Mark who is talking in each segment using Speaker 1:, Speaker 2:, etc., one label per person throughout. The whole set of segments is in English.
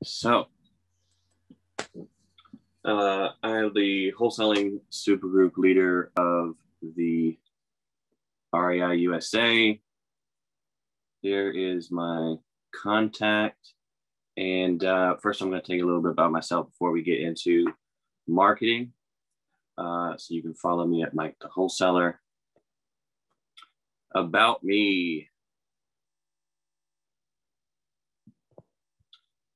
Speaker 1: So, I am the wholesaling supergroup leader of the REI USA. Here is my contact. And first, I'm going to tell you a little bit about myself before we get into marketing. So you can follow me at Mike the Wholesaler. About me.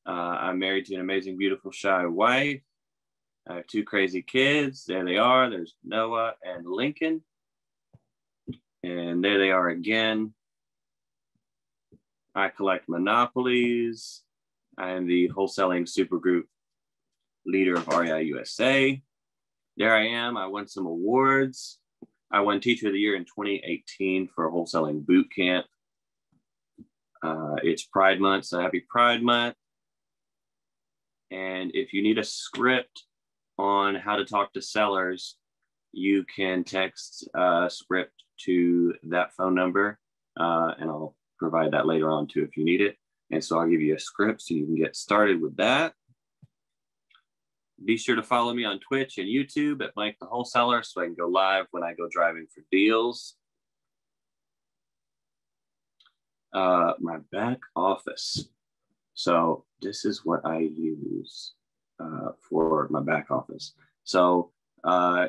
Speaker 1: I'm married to an amazing, beautiful, shy wife. I have two crazy kids. There they are. There's Noah and Lincoln. And there they are again. I collect monopolies. I am the wholesaling supergroup leader of REI USA. There I am. I won some awards. I won Teacher of the Year in 2018 for a wholesaling boot camp. It's Pride Month, so happy Pride Month. And if you need a script on how to talk to sellers, you can text a script to that phone number, and I'll provide that later on too if you need it. And so I'll give you a script so you can get started with that. Be sure to follow me on Twitch and YouTube at Mike the Wholesaler so I can go live when I go driving for deals. My back office. So this is what I use for my back office. So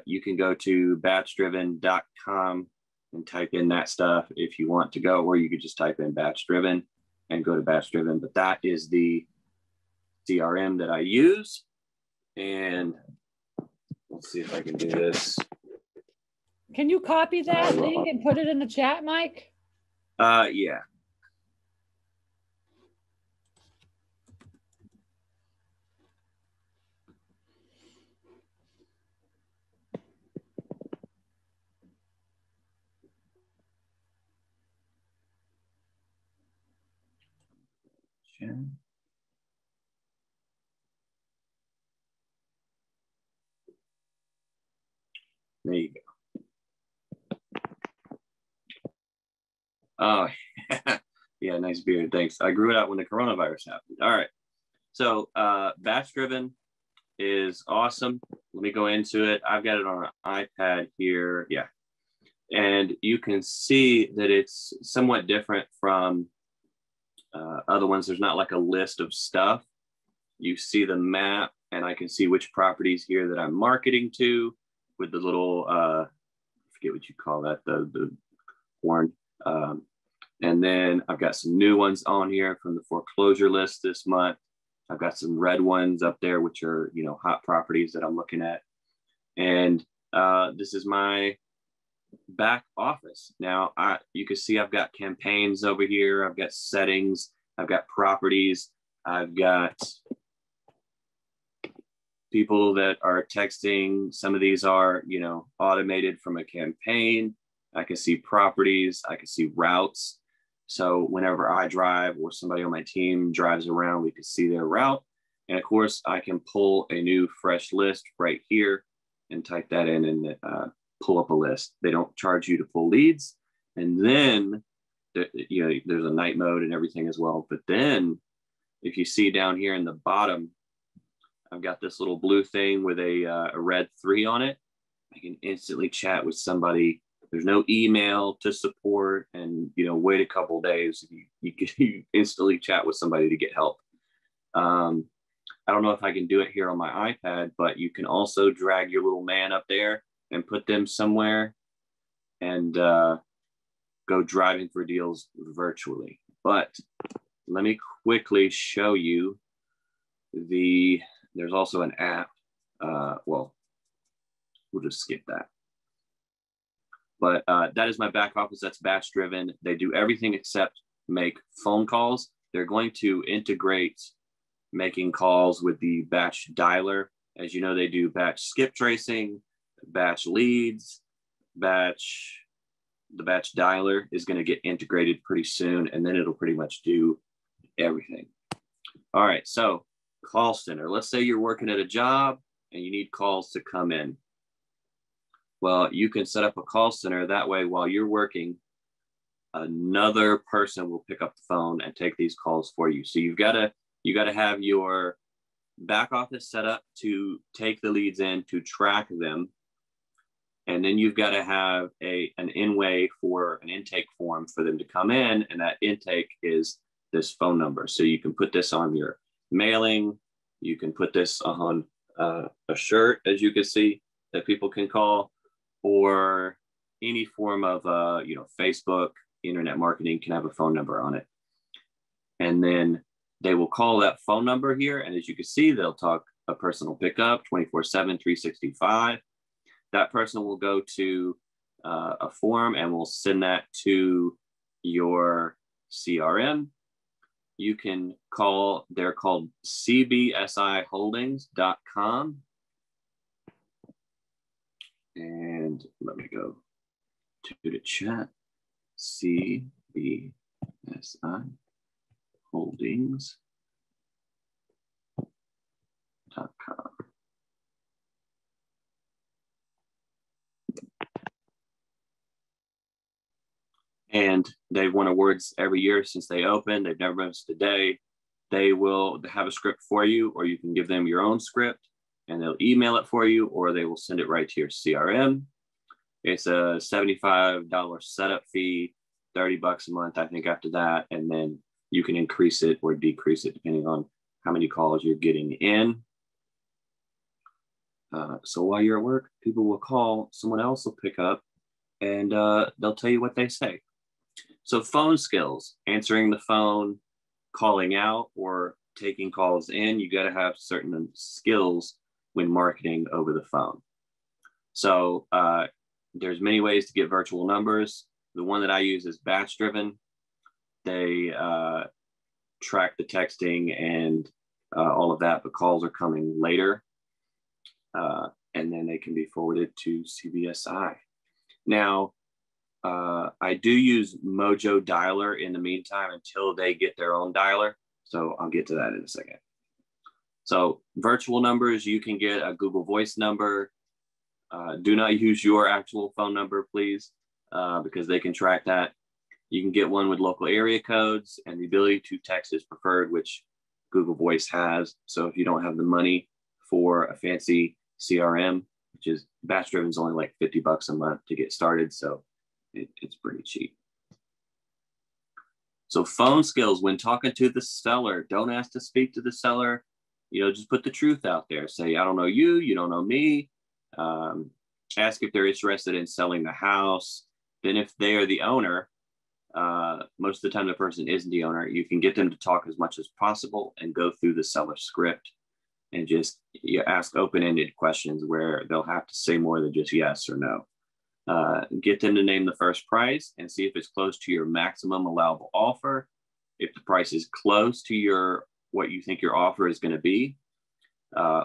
Speaker 1: you can go to batchdriven.com and type in that stuff if you want to go, or you could just type in Batch Driven and go to Batch Driven. But that is the CRM that I use. And let's see if I can do this.
Speaker 2: Can you copy that link and put it in the chat, Mike?
Speaker 1: Yeah. There you go. Oh, yeah, nice beard. Thanks. I grew it out when the coronavirus happened. All right. So Batch Driven is awesome. Let me go into it. I've got it on an iPad here. Yeah. And you can see that it's somewhat different from other ones. There's not like a list of stuff. You see the map, and I can see which properties here that I'm marketing to with the little, I forget what you call that, the horn. And then I've got some new ones on here from the foreclosure list this month. I've got some red ones up there, which are, you know, hot properties that I'm looking at. And this is my back office. Now, you can see I've got campaigns over here. I've got settings. I've got properties. I've got people that are texting. Some of these are, you know, automated from a campaign. I can see properties. I can see routes. So whenever I drive or somebody on my team drives around, we can see their route. And of course, I can pull a new fresh list right here and type that in and pull up a list. They don't charge you to pull leads. And then, you know, there's a night mode and everything as well. But then if you see down here in the bottom, I've got this little blue thing with a red 3 on it. I can instantly chat with somebody. There's no email to support, and you know, wait a couple days. You instantly chat with somebody to get help. I don't know if I can do it here on my iPad, but you can also drag your little man up there and put them somewhere and go driving for deals virtually. But let me quickly show you there's also an app. Well, we'll just skip that. But that is my back office. That's Batch Driven. They do everything except make phone calls. They're going to integrate making calls with the batch dialer. As you know, they do batch skip tracing, batch leads, the batch dialer is going to get integrated pretty soon, and then it'll pretty much do everything. All right, so call center. Let's say you're working at a job and you need calls to come in. Well, you can set up a call center. That way, while you're working, another person will pick up the phone and take these calls for you. So you've got to You got to have your back office set up to take the leads in, to track them. And then you've got to have an in-way for an intake form for them to come in. And that intake is this phone number. So you can put this on your mailing. You can put this on a shirt, as you can see, that people can call, or any form of, Facebook, internet marketing can have a phone number on it. And then they will call that phone number here. And as you can see, they'll talk a personal pickup 24/7, 365. That person will go to a form and will send that to your CRM. You can call, they're called cbsiholdings.com. And let me go to the chat. cbsiholdings.com. And they've won awards every year since they opened. They've never missed a day. They will have a script for you, or you can give them your own script and they'll email it for you, or they will send it right to your CRM. It's a $75 setup fee, $30 a month, I think, after that. And then you can increase it or decrease it depending on how many calls you're getting in. So while you're at work, people will call, someone else will pick up, and they'll tell you what they say. So phone skills, answering the phone, calling out, or taking calls in, you got to have certain skills when marketing over the phone. So there's many ways to get virtual numbers. The one that I use is batch driven. They track the texting and all of that, but calls are coming later. And then they can be forwarded to CBSI. Now, I do use Mojo Dialer in the meantime until they get their own dialer. So I'll get to that in a second. So virtual numbers, you can get a Google Voice number. Do not use your actual phone number, please, because they can track that. You can get one with local area codes, and the ability to text is preferred, which Google Voice has. So if you don't have the money for a fancy CRM, which is batch driven, is only like $50 a month to get started. So it's pretty cheap. So phone skills, when talking to the seller, don't ask to speak to the seller. Just put the truth out there. Say, I don't know you, you don't know me. Ask if they're interested in selling the house. Then if they are the owner, most of the time the person isn't the owner, you can get them to talk as much as possible and go through the seller script and just ask open-ended questions where they'll have to say more than just yes or no. Get them to name the first price and see if it's close to your maximum allowable offer. If the price is close to what you think your offer is going to be,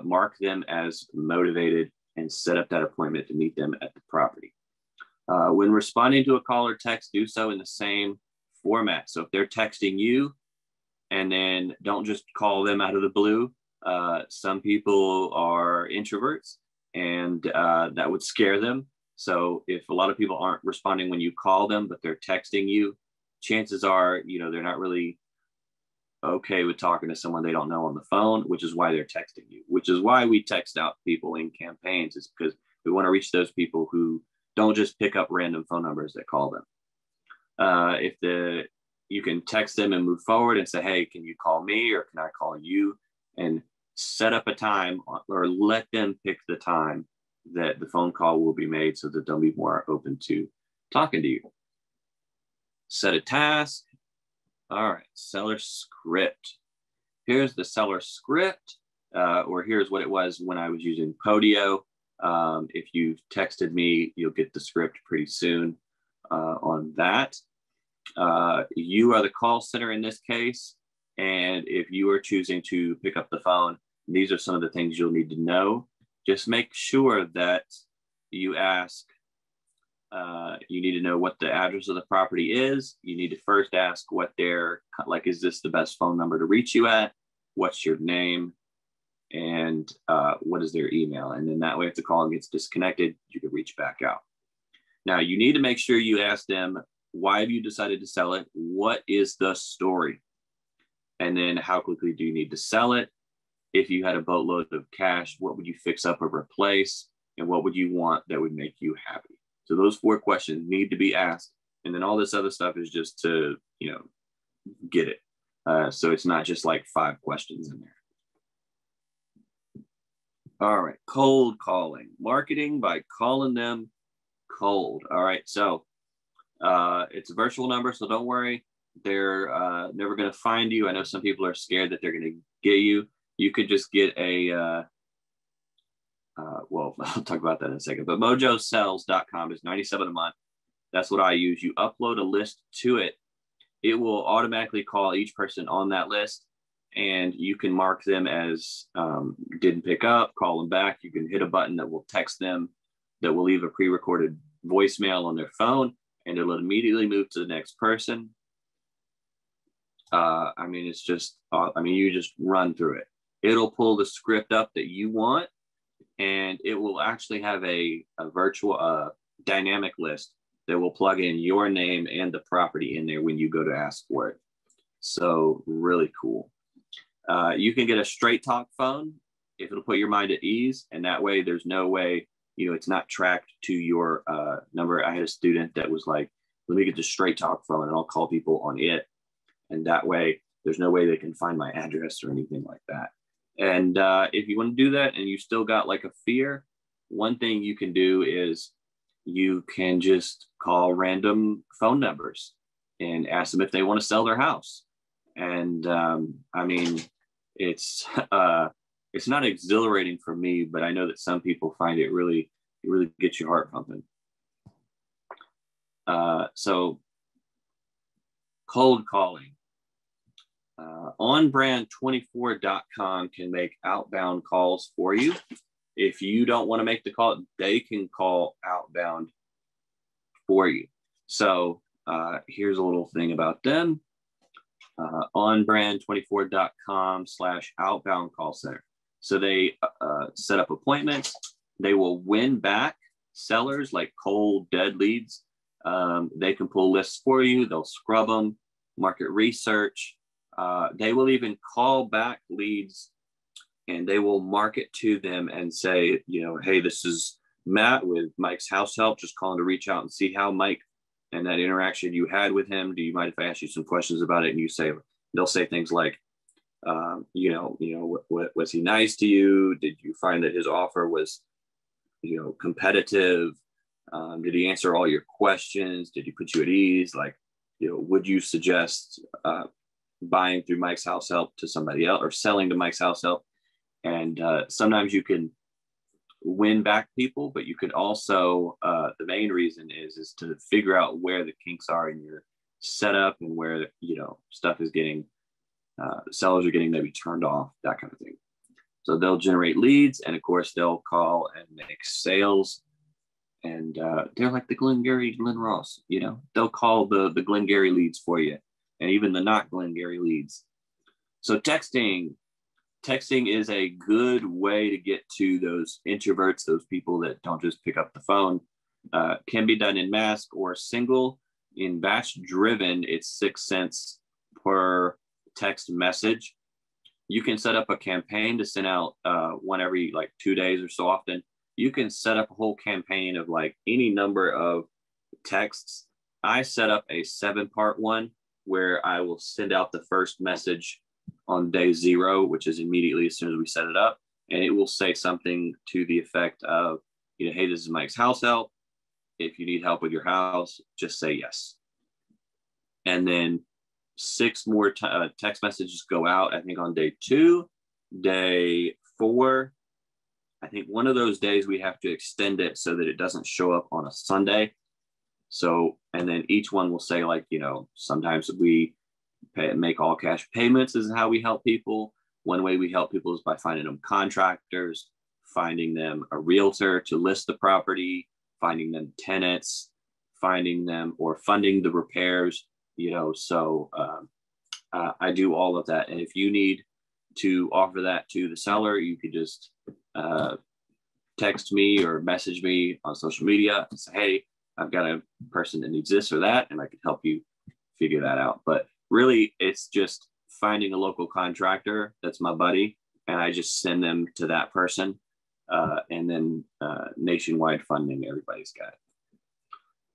Speaker 1: mark them as motivated and set up that appointment to meet them at the property. When responding to a call or text, do so in the same format. So if they're texting you, and then don't just call them out of the blue. Some people are introverts, and that would scare them. So if a lot of people aren't responding when you call them, but they're texting you, chances are, they're not really okay with talking to someone they don't know on the phone, which is why they're texting you, which is why we text out people in campaigns, is because we want to reach those people who don't just pick up random phone numbers that call them. You can text them and move forward and say, hey, can you call me, or can I call you? And set up a time, or let them pick the time that the phone call will be made so that they'll be more open to talking to you. Set a task. All right, seller script. Here's the seller script, or here's what it was when I was using Podio. If you've texted me, you'll get the script pretty soon on that. You are the call center in this case. And if you are choosing to pick up the phone, these are some of the things you'll need to know. Just make sure that you ask, you need to know what the address of the property is. You need to first ask what is this the best phone number to reach you at? What's your name? And what is their email? And then that way, if the call gets disconnected, you can reach back out. Now, you need to make sure you ask them, why have you decided to sell it? What is the story? And then how quickly do you need to sell it? If you had a boatload of cash, what would you fix up or replace? And what would you want that would make you happy? So those 4 questions need to be asked. And then all this other stuff is just to, get it. So it's not just like 5 questions in there. All right. Cold calling. Marketing by calling them cold. All right. So it's a virtual number, so don't worry. They're never going to find you. I know some people are scared that they're going to get you. You could just get a, well, I'll talk about that in a second, but mojosells.com is $97 a month. That's what I use. You upload a list to it. It will automatically call each person on that list, and you can mark them as didn't pick up, call them back. You can hit a button that will text them, that will leave a pre-recorded voicemail on their phone, and it'll immediately move to the next person. It's just, you just run through it. It'll pull the script up that you want, and it will actually have a virtual dynamic list that will plug in your name and the property in there when you go to ask for it. So really cool. You can get a straight talk phone if it'll put your mind at ease. And that way there's no way, it's not tracked to your number. I had a student that was like, let me get the straight talk phone and I'll call people on it. And that way there's no way they can find my address or anything like that. And if you want to do that and you still got like a fear, one thing you can do is you can just call random phone numbers and ask them if they want to sell their house. And it's not exhilarating for me, but I know that some people find it really gets your heart pumping. So cold calling. OnBrand24.com can make outbound calls for you. If you don't want to make the call, they can call outbound for you. So here's a little thing about them. OnBrand24.com/outbound call center. So they set up appointments. They will win back sellers like cold, dead leads. They can pull lists for you. They'll scrub them, market research. They will even call back leads, and they will market to them and say, hey, this is Matt with Mike's House Help, just calling to reach out and see how Mike and that interaction you had with him. Do you mind if I ask you some questions about it? And they'll say things like, was he nice to you? Did you find that his offer was, competitive? Did he answer all your questions? Did he put you at ease? Like, would you suggest buying through Mike's House Help to somebody else or selling to Mike's House Help? And sometimes you can win back people, but you could also, the main reason is to figure out where the kinks are in your setup and where, stuff is getting, sellers are getting maybe turned off, that kind of thing. So they'll generate leads, and of course they'll call and make sales. And they're like the Glengarry, Glen Ross, they'll call the Glengarry leads for you, and even the not Glengarry leads. So texting is a good way to get to those introverts, those people that don't just pick up the phone. Can be done in mass or single. In batch driven, it's 6 cents per text message. You can set up a campaign to send out one every like 2 days or so often. You can set up a whole campaign of like any number of texts. I set up a 7-part one where I will send out the first message on day 0, which is immediately as soon as we set it up. And it will say something to the effect of, hey, this is Mike's House Help. If you need help with your house, just say yes. And then 6 more text messages go out, I think on day 2, day 4. I think one of those days we have to extend it so that it doesn't show up on a Sunday. So, and then each one will say like, sometimes we make all cash payments is how we help people. One way we help people is by finding them contractors, finding them a realtor to list the property, finding them tenants, finding them or funding the repairs, so I do all of that. And if you need to offer that to the seller, you could just text me or message me on social media and say, hey, I've got a person that needs this or that, and I can help you figure that out. But really, it's just finding a local contractor that's my buddy, and I just send them to that person, and then nationwide funding, everybody's got it.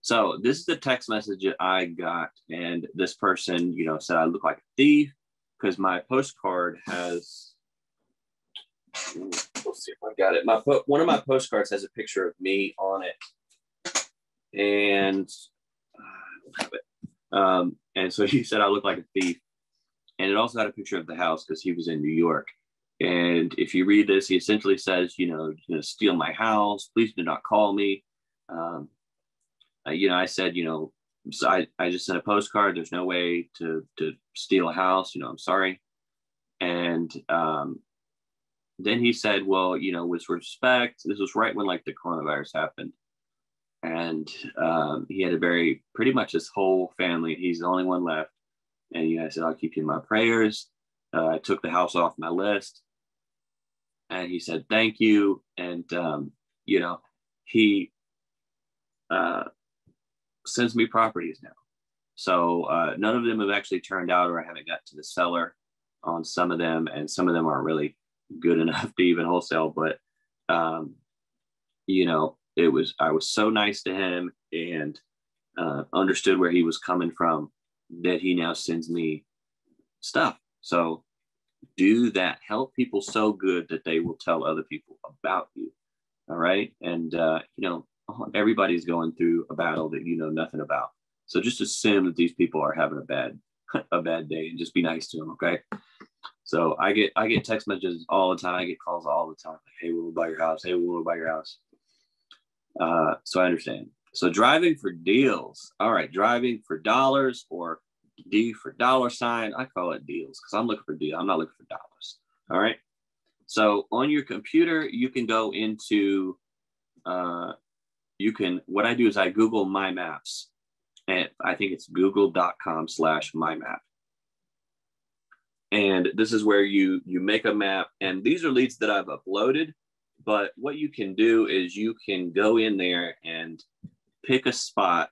Speaker 1: So this is the text message that I got, and this person, you know, said I look like a thief because my postcard has. Let's see if I got it. One of my postcards has a picture of me on it, and and so he said I look like a thief, and it also had a picture of the house because he was in New York. And if you read this, he essentially says, you know, steal my house. Please do not call me. You know, I said, you know, so I just sent a postcard. There's no way to steal a house. You know, I'm sorry. And then he said, well, you know, with respect, this was right when like the coronavirus happened. And he had pretty much his whole family. He's the only one left. And you know, I said, I'll keep you in my prayers. I took the house off my list. And he said, thank you. And, you know, he sends me properties now. So none of them have actually turned out, or I haven't got to the seller on some of them. And some of them aren't really good enough to even wholesale. But, you know, I was so nice to him and understood where he was coming from that he now sends me stuff. So do that. Help people so good that they will tell other people about you. All right. And, you know, everybody's going through a battle that you know nothing about. So just assume that these people are having a bad day and just be nice to them. Okay. So I get text messages all the time. I get calls all the time. Like, hey, we'll buy your house. Hey, we'll buy your house. So I understand. So driving for deals. All right. Driving for dollars, or D for dollar sign. I call it deals because I'm looking for deals. I'm not looking for dollars. All right. So on your computer, you can go into, what I do is I Google My Maps, and I think it's google.com/mymap. And this is where you make a map, and these are leads that I've uploaded. But what you can do is you can go in there and pick a spot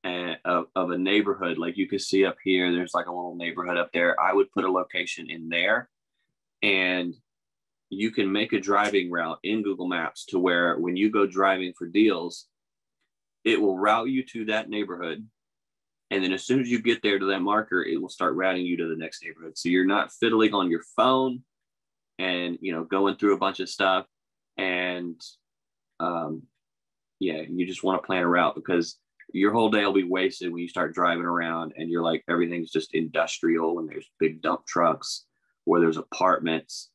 Speaker 1: of a neighborhood. Like you can see up here, there's like a little neighborhood up there. I would put a location in there, and you can make a driving route in Google Maps to where when you go driving for deals, it will route you to that neighborhood. And then as soon as you get there to that marker, it will start routing you to the next neighborhood. So you're not fiddling on your phone and, you know, going through a bunch of stuff. And yeah, you just want to plan a route, because your whole day will be wasted when you start driving around and you're like, everything's just industrial and there's big dump trucks or there's apartments,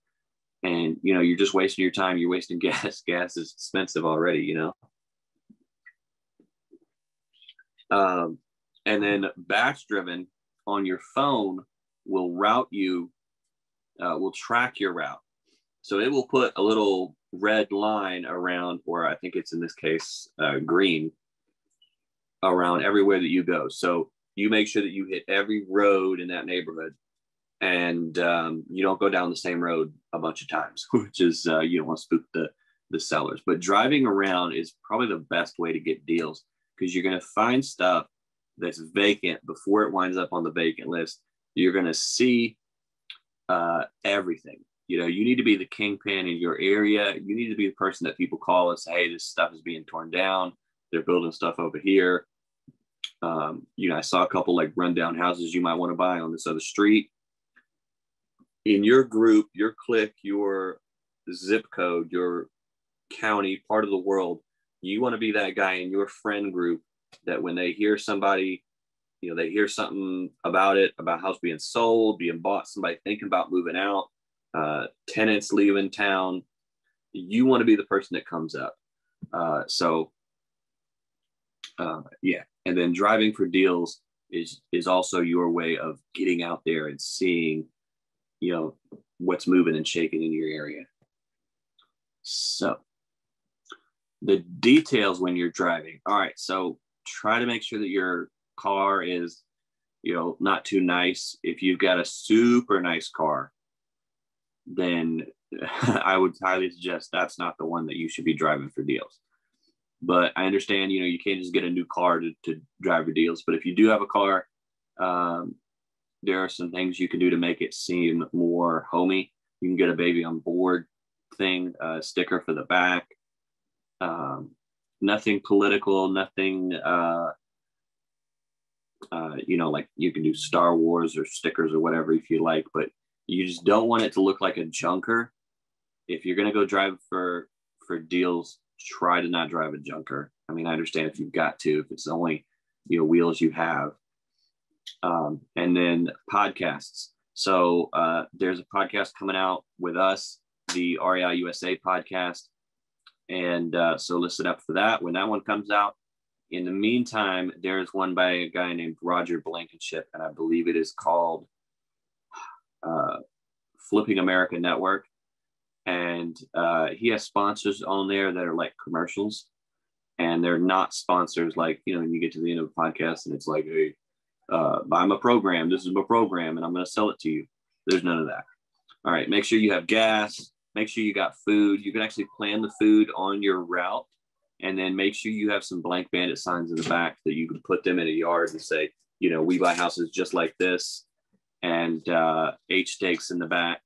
Speaker 1: and, you know, you're just wasting your time. You're wasting gas. Gas is expensive already, you know? And then batch driven on your phone will route you, will track your route. So it will put a little red line around, or I think it's in this case, green, around everywhere that you go. So you make sure that you hit every road in that neighborhood, and you don't go down the same road a bunch of times, which is, you don't want to spook the sellers. But driving around is probably the best way to get deals, because you're going to find stuff that's vacant before it winds up on the vacant list. You're going to see everything. You know, you need to be the kingpin in your area. You need to be the person that people call and say, hey, this stuff is being torn down. They're building stuff over here. You know, I saw a couple like rundown houses you might want to buy on this other street. In your group, your clique, your zip code, your county, part of the world, you want to be that guy in your friend group that when they hear somebody, you know, they hear something about it, about house being sold, being bought, somebody thinking about moving out, tenants leaving town, you want to be the person that comes up. Yeah. And then driving for deals is also your way of getting out there and seeing, you know, what's moving and shaking in your area. So the details when you're driving. All right. So try to make sure that your car is, you know, not too nice. If you've got a super nice car, then I would highly suggest that's not the one that you should be driving for deals. But I understand, you know, you can't just get a new car to drive your deals. But if you do have a car, there are some things you can do to make it seem more homey. You can get a baby on board thing, a sticker for the back. Nothing political, nothing, like you can do Star Wars or stickers or whatever if you like, but you just don't want it to look like a junker. If you're going to go drive for deals, try to not drive a junker. I mean, I understand if you've got to, if it's the only, wheels you have. And then podcasts. So there's a podcast coming out with us, the REI USA podcast. And so listen up for that when that one comes out. In the meantime, there's one by a guy named Roger Blankenship, and I believe it is called Flipping America Network. And he has sponsors on there that are like commercials, and they're not sponsors like, when you get to the end of the podcast and it's like, hey, buy my program. This is my program, and I'm going to sell it to you. There's none of that. All right. Make sure you have gas. Make sure you got food. You can actually plan the food on your route, and then make sure you have some blank bandit signs in the back that you can put them in a yard and say, we buy houses just like this, and H stakes in the back,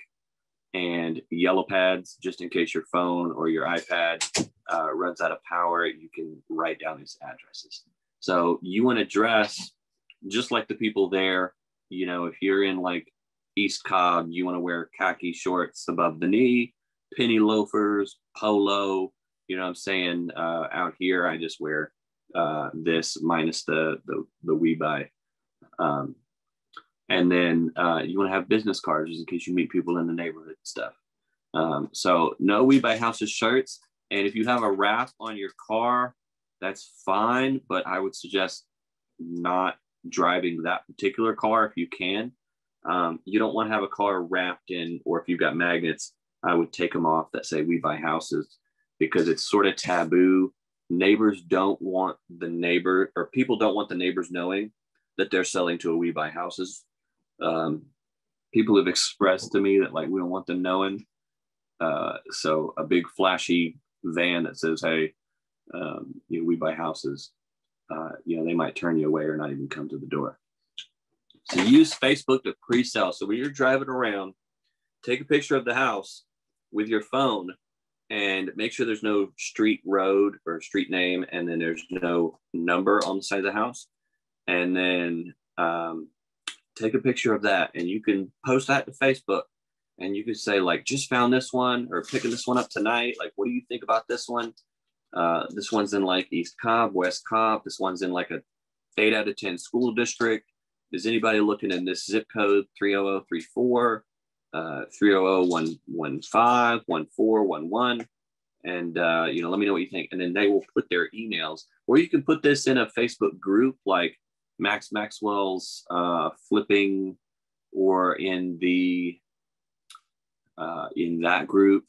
Speaker 1: and yellow pads just in case your phone or your iPad runs out of power. You can write down these addresses. So you want to dress just like the people there. If you're in like East Cobb, you want to wear khaki shorts above the knee, penny loafers, polo. You know what I'm saying? Out here, I just wear this minus the We Buy. And then you want to have business cards just in case you meet people in the neighborhood and stuff. So no We Buy Houses shirts. And if you have a wrap on your car, that's fine. But I would suggest not driving that particular car if you can. You don't want to have a car wrapped in, or if you've got magnets, I would take them off that say We Buy Houses, because it's sort of taboo. Neighbors don't want people don't want the neighbors knowing that they're selling to a We Buy Houses. People have expressed to me that like, we don't want them knowing. So a big flashy van that says, hey, We Buy Houses, they might turn you away or not even come to the door. So use Facebook to pre-sell. So when you're driving around, take a picture of the house with your phone and make sure there's no street, road, or street name, and then there's no number on the side of the house. And then take a picture of that, and you can post that to Facebook, and you can say like, just found this one, or picking this one up tonight. Like, what do you think about this one? This one's in like East Cobb, West Cobb. This one's in like a 8 out of 10 school district. Is anybody looking in this zip code 30034, 30015, 1411? And, let me know what you think. And then they will put their emails, or you can put this in a Facebook group like Max Maxwell's Flipping, or in that group,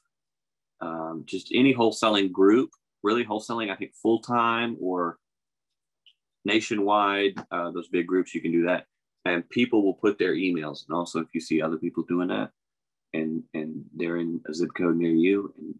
Speaker 1: just any wholesaling group, really wholesaling, I think full-time or nationwide, those big groups, you can do that. And people will put their emails. And also if you see other people doing that and they're in a zip code near you, and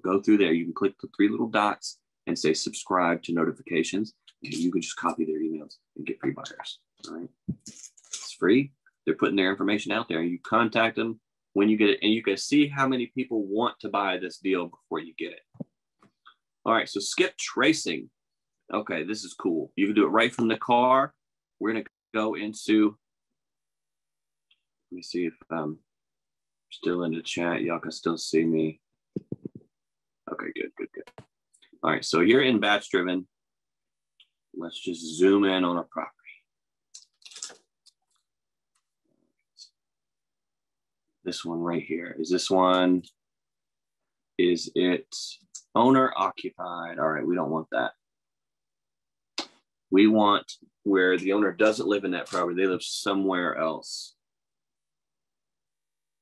Speaker 1: go through there, you can click the 3 little dots and say subscribe to notifications, and you can just copy their emails and get free buyers. All right. It's free. They're putting their information out there. You contact them when you get it, and you can see how many people want to buy this deal before you get it. All right. So skip tracing. Okay. This is cool. You can do it right from the car. We're going to go into, let me see if I'm still in the chat. Y'all can still see me. Okay, good. All right, so here in Batch Driven, let's just zoom in on a property. This one right here. Is it owner occupied? All right, we don't want that. We want where the owner doesn't live in that property. They live somewhere else.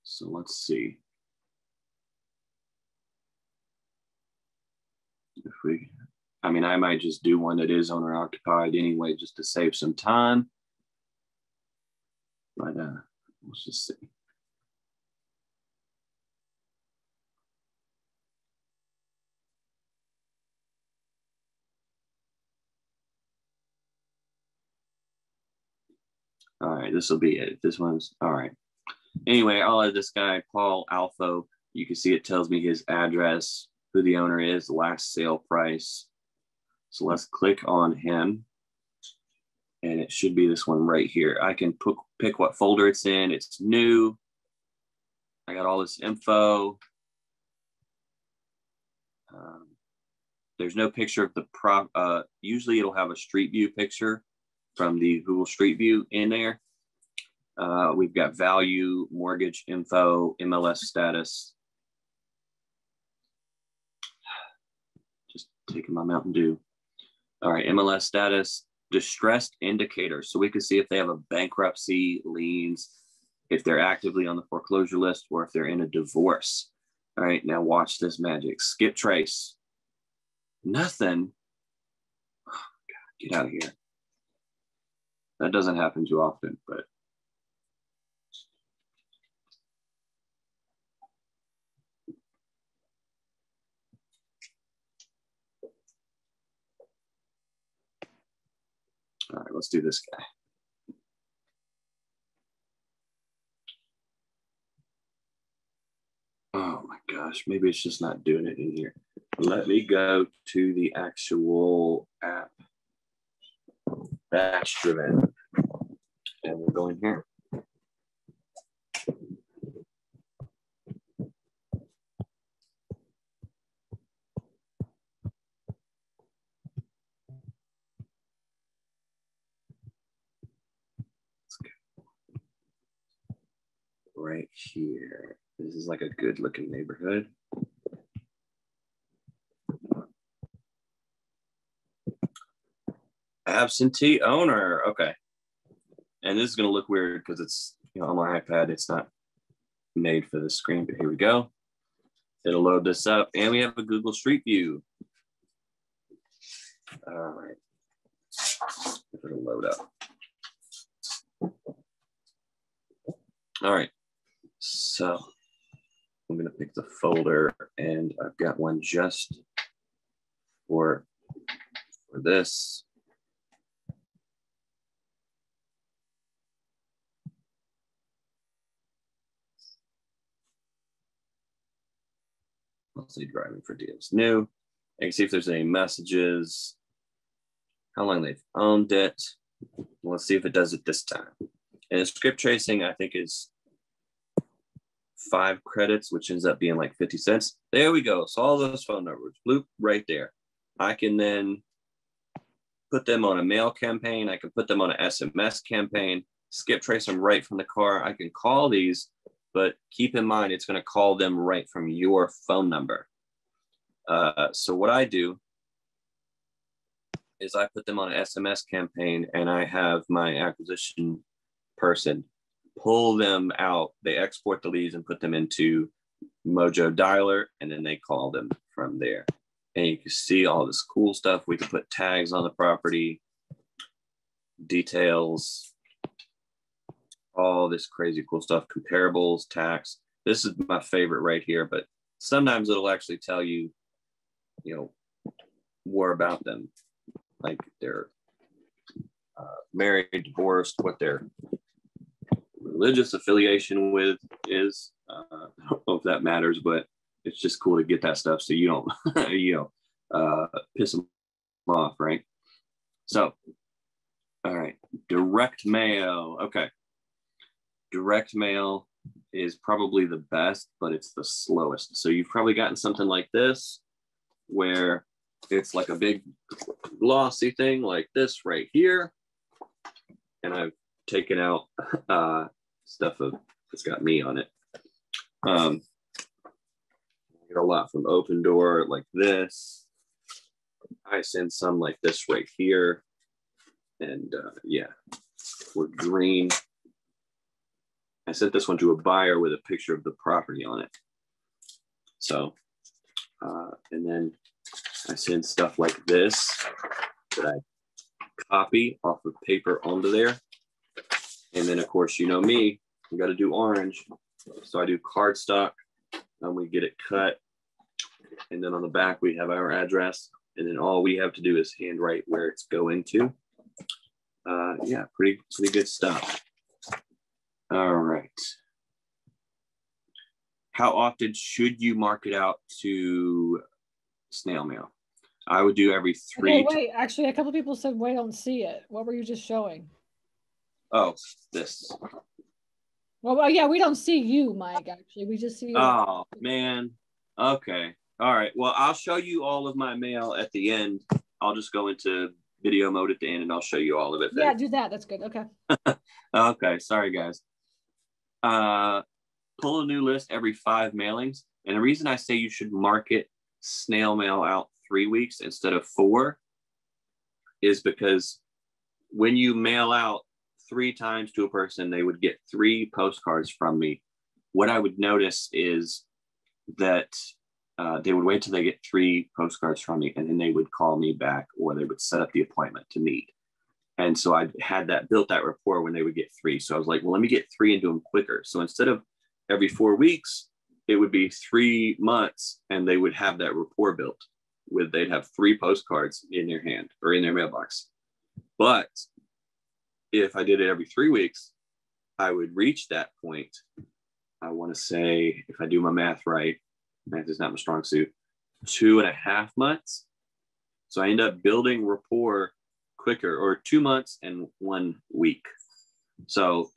Speaker 1: So let's see. I might just do one that is owner occupied anyway, just to save some time. But let's just see. All right, this will be it. This one's all right. Anyway, I'll add this guy, Paul Alfo. You can see it tells me his address, who the owner is, last sale price. So let's click on him. And it should be this one right here. I can pick what folder it's in. It's new. I got all this info. There's no picture of the prop. Usually it'll have a street view picture from the Google Street View in there. We've got value, mortgage info, MLS status. Just taking my Mountain Dew. All right, MLS status, distressed indicators. So we can see if they have a bankruptcy, liens, if they're actively on the foreclosure list, or if they're in a divorce. All right, now watch this magic. Skip trace. Nothing. Oh, God, get out of here. That doesn't happen too often, but. All right, let's do this guy. Oh my gosh, maybe it's just not doing it in here. Let me go to the actual app, batch driven, and we'll go in here. Right here. This is like a good looking neighborhood. Absentee owner. Okay. And this is going to look weird because it's, you know, on my iPad, it's not made for the screen, but here we go. It'll load this up and we have a Google Street View. All right. If it'll load up. All right. So I'm going to pick the folder and I've got one just for this. Let's see, driving for deals new. I can see if there's any messages, how long they've owned it. Let's see if it does it this time. And the script tracing, I think, is 5 credits, which ends up being like 50 cents. There we go. So all those phone numbers, bloop, right there. I can then put them on a mail campaign. I can put them on an SMS campaign, skip trace them right from the car. I can call these, but keep in mind, it's going to call them right from your phone number. So what I do is I put them on an SMS campaign and I have my acquisition person pull them out. They export the leads and put them into Mojo Dialer, and then they call them from there. And you can see all this cool stuff. We can put tags on the property, details, all this crazy cool stuff, comparables, tax. This is my favorite right here, but sometimes it'll actually tell you, you know, more about them, like they're married, divorced, what their religious affiliation with is. I don't know if that matters, but it's just cool to get that stuff so you don't, you know, piss them off, right? So, all right, direct mail. Okay, direct mail is probably the best, but it's the slowest. So you've probably gotten something like this, where it's like a big glossy thing like this right here, and I've taken out stuff that's got me on it. I get a lot from Open Door like this. I send some like this right here, and yeah, for green. I sent this one to a buyer with a picture of the property on it. So, and then I send stuff like this that I copy off of paper onto there. And then, of course, you know me, we got to do orange. So I do cardstock, and we get it cut. And then on the back, we have our address. And then all we have to do is handwrite where it's going to. Yeah, pretty good stuff. All right. How often should you mark it out to snail mail? I would do every three.
Speaker 2: Okay, wait. Actually, a couple people said, "Wait, I don't see it." What were you just showing?
Speaker 1: Oh, this.
Speaker 2: Well, yeah, we don't see you, Mike. Actually, we just see.
Speaker 1: Oh man. Okay. All right. Well, I'll show you all of my mail at the end. I'll just go into video mode at the end, and I'll show you all of it.
Speaker 2: Yeah, do that. That's good. Okay.
Speaker 1: Okay. Sorry, guys. Pull a new list every 5 mailings, and the reason I say you should market snail mail out 3 weeks instead of 4 is because when you mail out 3 times to a person, they would get 3 postcards from me. What I would notice is that they would wait till they get 3 postcards from me, and then they would call me back, or they would set up the appointment to meet. And so I had built that rapport when they would get 3. So I was like, well, let me get 3 and do them quicker. So instead of every 4 weeks, it would be 3 months, and they would have that rapport built with, they'd have 3 postcards in their hand or in their mailbox. But if I did it every 3 weeks, I would reach that point. I want to say, if I do my math right, math is not my strong suit, 2.5 months. So I end up building rapport quicker, or 2 months and 1 week. So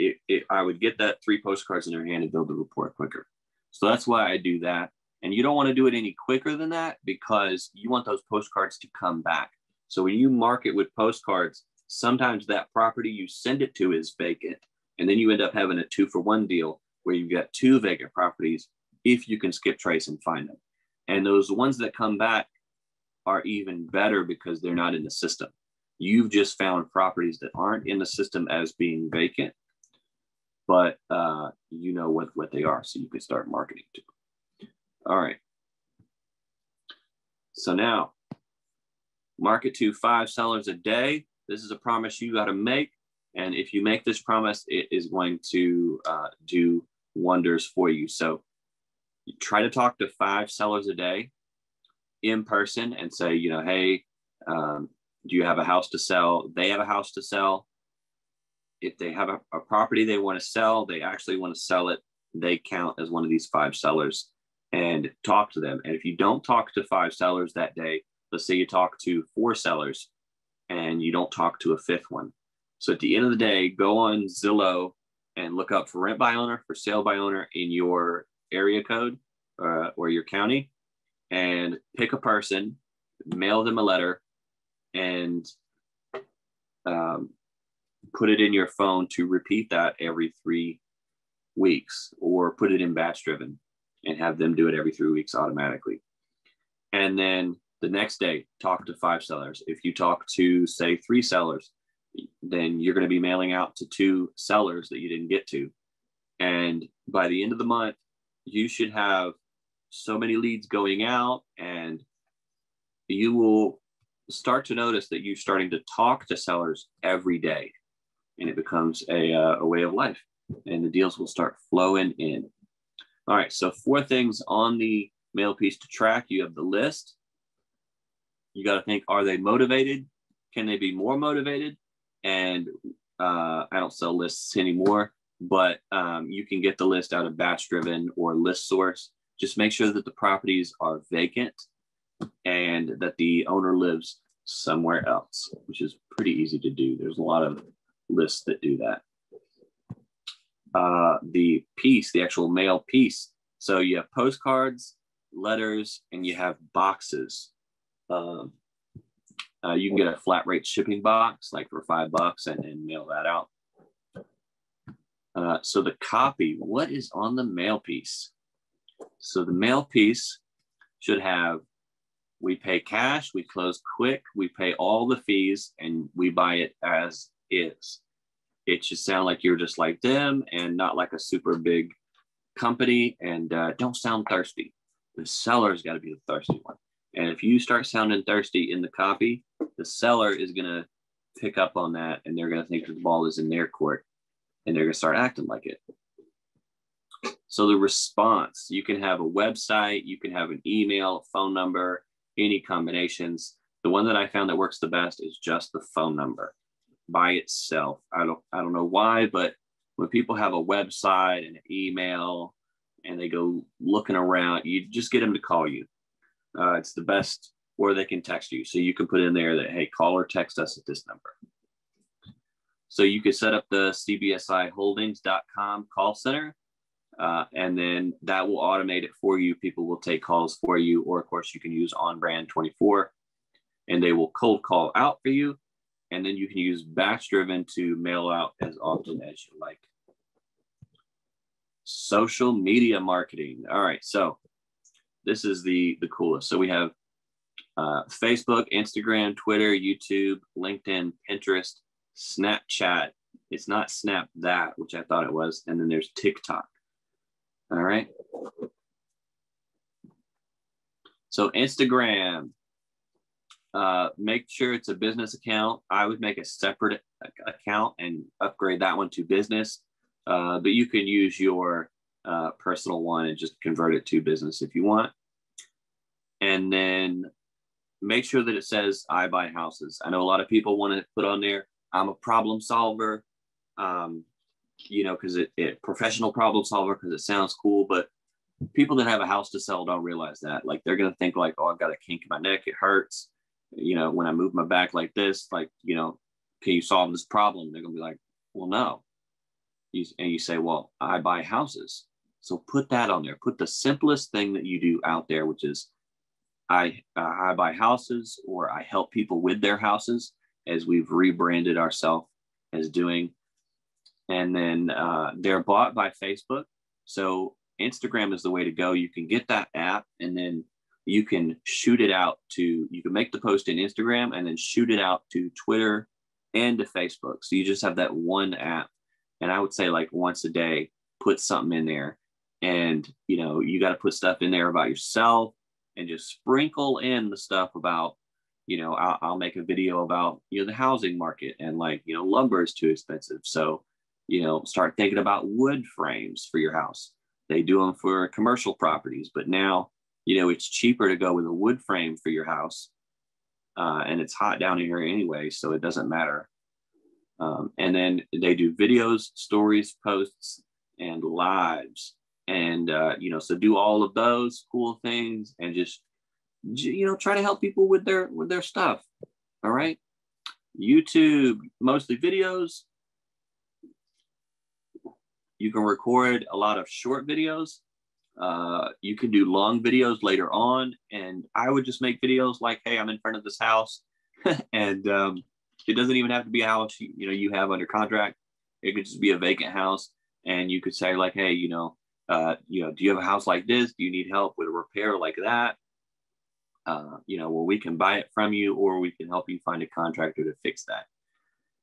Speaker 1: I would get that 3 postcards in their hand and build the rapport quicker. So that's why I do that. And you don't want to do it any quicker than that, because you want those postcards to come back. So when you market with postcards, sometimes that property you send it to is vacant. And then you end up having a 2-for-1 deal where you've got 2 vacant properties if you can skip trace and find them. And those ones that come back are even better because they're not in the system. You've just found properties that aren't in the system as being vacant, but you know what they are, so you can start marketing to them. All right. So now, market to 5 sellers a day. This is a promise you got to make. And if you make this promise, it is going to do wonders for you. So you try to talk to 5 sellers a day in person and say, you know, hey, do you have a house to sell? They have a house to sell. If they have a property they want to sell, they actually want to sell it, they count as one of these 5 sellers, and talk to them. And if you don't talk to 5 sellers that day, let's say you talk to 4 sellers and you don't talk to a 5th one. So at the end of the day, go on Zillow and look up for rent by owner, for sale by owner in your area code or your county, and pick a person, mail them a letter, and put it in your phone to repeat that every 3 weeks, or put it in batch driven and have them do it every 3 weeks automatically. And then the next day, talk to 5 sellers. If you talk to, say, 3 sellers, then you're going to be mailing out to 2 sellers that you didn't get to. And by the end of the month, you should have so many leads going out, and you will start to notice that you're starting to talk to sellers every day, and it becomes a way of life, and the deals will start flowing in. All right, so 4 things on the mail piece to track. You have the list. You got to think, are they motivated? Can they be more motivated? And I don't sell lists anymore, but you can get the list out of Batch Driven or List Source. Just make sure that the properties are vacant and that the owner lives somewhere else, which is pretty easy to do. There's a lot of lists that do that. The piece, the actual mail piece. So you have postcards, letters, and you have boxes. You can get a flat rate shipping box, like for $5, and mail that out. So the copy, what is on the mail piece? So the mail piece should have, we pay cash, we close quick, we pay all the fees, and we buy it as is. It should sound like you're just like them and not like a super big company, and don't sound thirsty. The seller's got to be the thirsty one. And if you start sounding thirsty in the copy, the seller is going to pick up on that, and they're going to think that the ball is in their court, and they're going to start acting like it. So the response, you can have a website, you can have an email, a phone number, any combinations. The one that I found that works the best is just the phone number by itself. I don't know why, but when people have a website and an email and they go looking around, you just get them to call you. It's the best, or they can text you. So you can put in there that, hey, call or text us at this number. So you could set up the cbsiholdings.com call center, and then that will automate it for you. People will take calls for you, or of course you can use OnBrand 24, and they will cold call out for you. And then you can use batch driven to mail out as often as you like. Social media marketing. All right, so this is the coolest. So we have Facebook, Instagram, Twitter, YouTube, LinkedIn, Pinterest, Snapchat. It's not Snap that, which I thought it was. And then there's TikTok. All right. So Instagram, make sure it's a business account. I would make a separate account and upgrade that one to business. But you can use your personal one and just convert it to business if you want. And then make sure that it says I buy houses. I know a lot of people want to put on there, I'm a problem solver, because it professional problem solver, because it sounds cool. But people that have a house to sell don't realize that. Like, they're going to think like, oh, I've got a kink in my neck. It hurts. When I move my back like this, can you solve this problem? They're going to be like, well, no. And you say, well, I buy houses. So put that on there. Put the simplest thing that you do out there, which is I buy houses, or I help people with their houses, as we've rebranded ourselves as doing. And then they're bought by Facebook. So Instagram is the way to go. You can get that app, and then you can shoot it out you can make the post in Instagram and then shoot it out to Twitter and to Facebook. So you just have that one app. And I would say, like, once a day, put something in there. And, you got to put stuff in there about yourself, and just sprinkle in the stuff about, I'll make a video about, the housing market, and lumber is too expensive. So, start thinking about wood frames for your house. They do them for commercial properties, but now, it's cheaper to go with a wood frame for your house. And it's hot down here anyway, so it doesn't matter. And then they do videos, stories, posts, and lives. And, so do all of those cool things, and just, try to help people with their stuff. All right. YouTube, mostly videos. You can record a lot of short videos. You can do long videos later on. And I would just make videos like, hey, I'm in front of this house. And it doesn't even have to be a house you have under contract. It could just be a vacant house. And you could say, like, hey, do you have a house like this? Do you need help with a repair like that? Well, we can buy it from you, or we can help you find a contractor to fix that.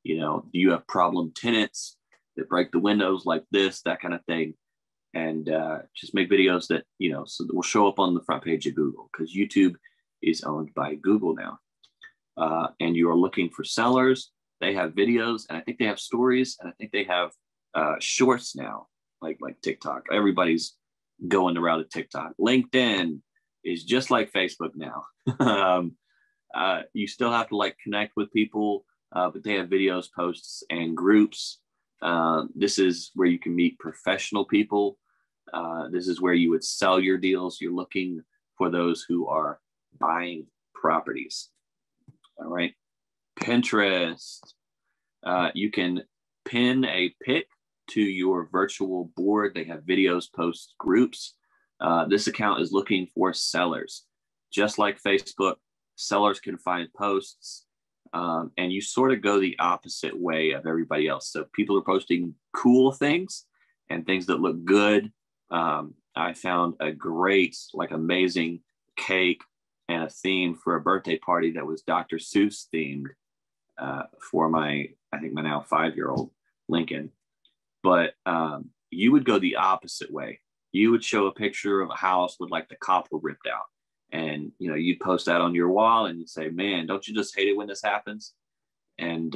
Speaker 1: Do you have problem tenants that break the windows like this, that kind of thing? And just make videos that, so that will show up on the front page of Google, because YouTube is owned by Google now. And you are looking for sellers. They have videos, and I think they have stories, and I think they have shorts now, like TikTok. Everybody's going the route of TikTok. LinkedIn is just like Facebook now. You still have to connect with people, but they have videos, posts, and groups. This is where you can meet professional people. This is where you would sell your deals. You're looking for those who are buying properties. All right. Pinterest. You can pin a pic to your virtual board. They have videos, posts, groups. This account is looking for sellers. Just like Facebook, sellers can find posts, and you sort of go the opposite way of everybody else. So people are posting cool things and things that look good. I found a great, amazing cake and a theme for a birthday party that was Dr. Seuss themed for my now 5-year-old Lincoln. But you would go the opposite way. You would show a picture of a house with the copper ripped out. And, you'd post that on your wall, and you'd say, man, don't you just hate it when this happens? And,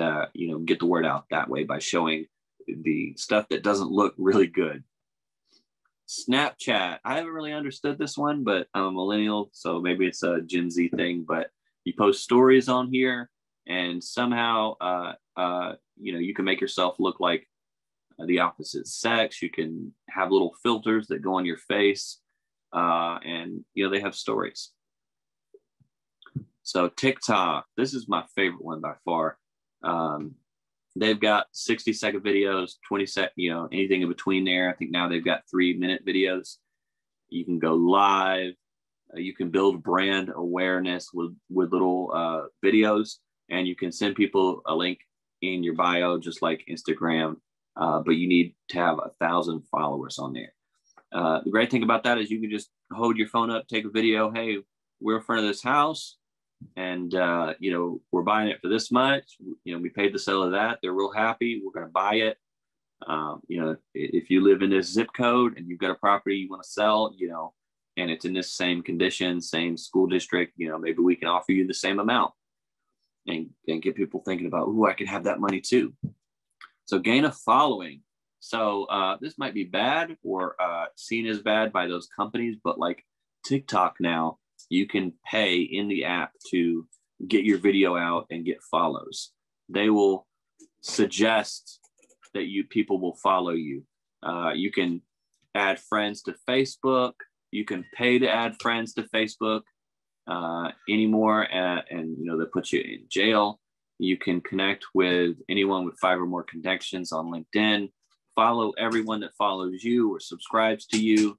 Speaker 1: get the word out that way by showing the stuff that doesn't look really good. Snapchat. I haven't really understood this one, but I'm a millennial, so maybe it's a Gen Z thing. But you post stories on here, and somehow, you can make yourself look like the opposite sex. You can have little filters that go on your face, and they have stories. So TikTok, this is my favorite one by far. They've got 60-second videos, 20-second, anything in between there. I think now they've got 3-minute videos. You can go live. You can build brand awareness with little videos, and you can send people a link in your bio, just like Instagram. But you need to have 1,000 followers on there. The great thing about that is you can just hold your phone up, take a video. Hey, we're in front of this house, and we're buying it for this much. We paid the seller that. They're real happy. We're going to buy it. If you live in this zip code and you've got a property you want to sell, and it's in this same condition, same school district, maybe we can offer you the same amount, and get people thinking about, oh, I could have that money too. So gain a following. So this might be bad or seen as bad by those companies, but like TikTok now, you can pay in the app to get your video out and get follows. They will suggest that people will follow you. You can add friends to Facebook. You can pay to add friends to Facebook anymore, and they put you in jail. You can connect with anyone with 5 or more connections on LinkedIn. Follow everyone that follows you or subscribes to you.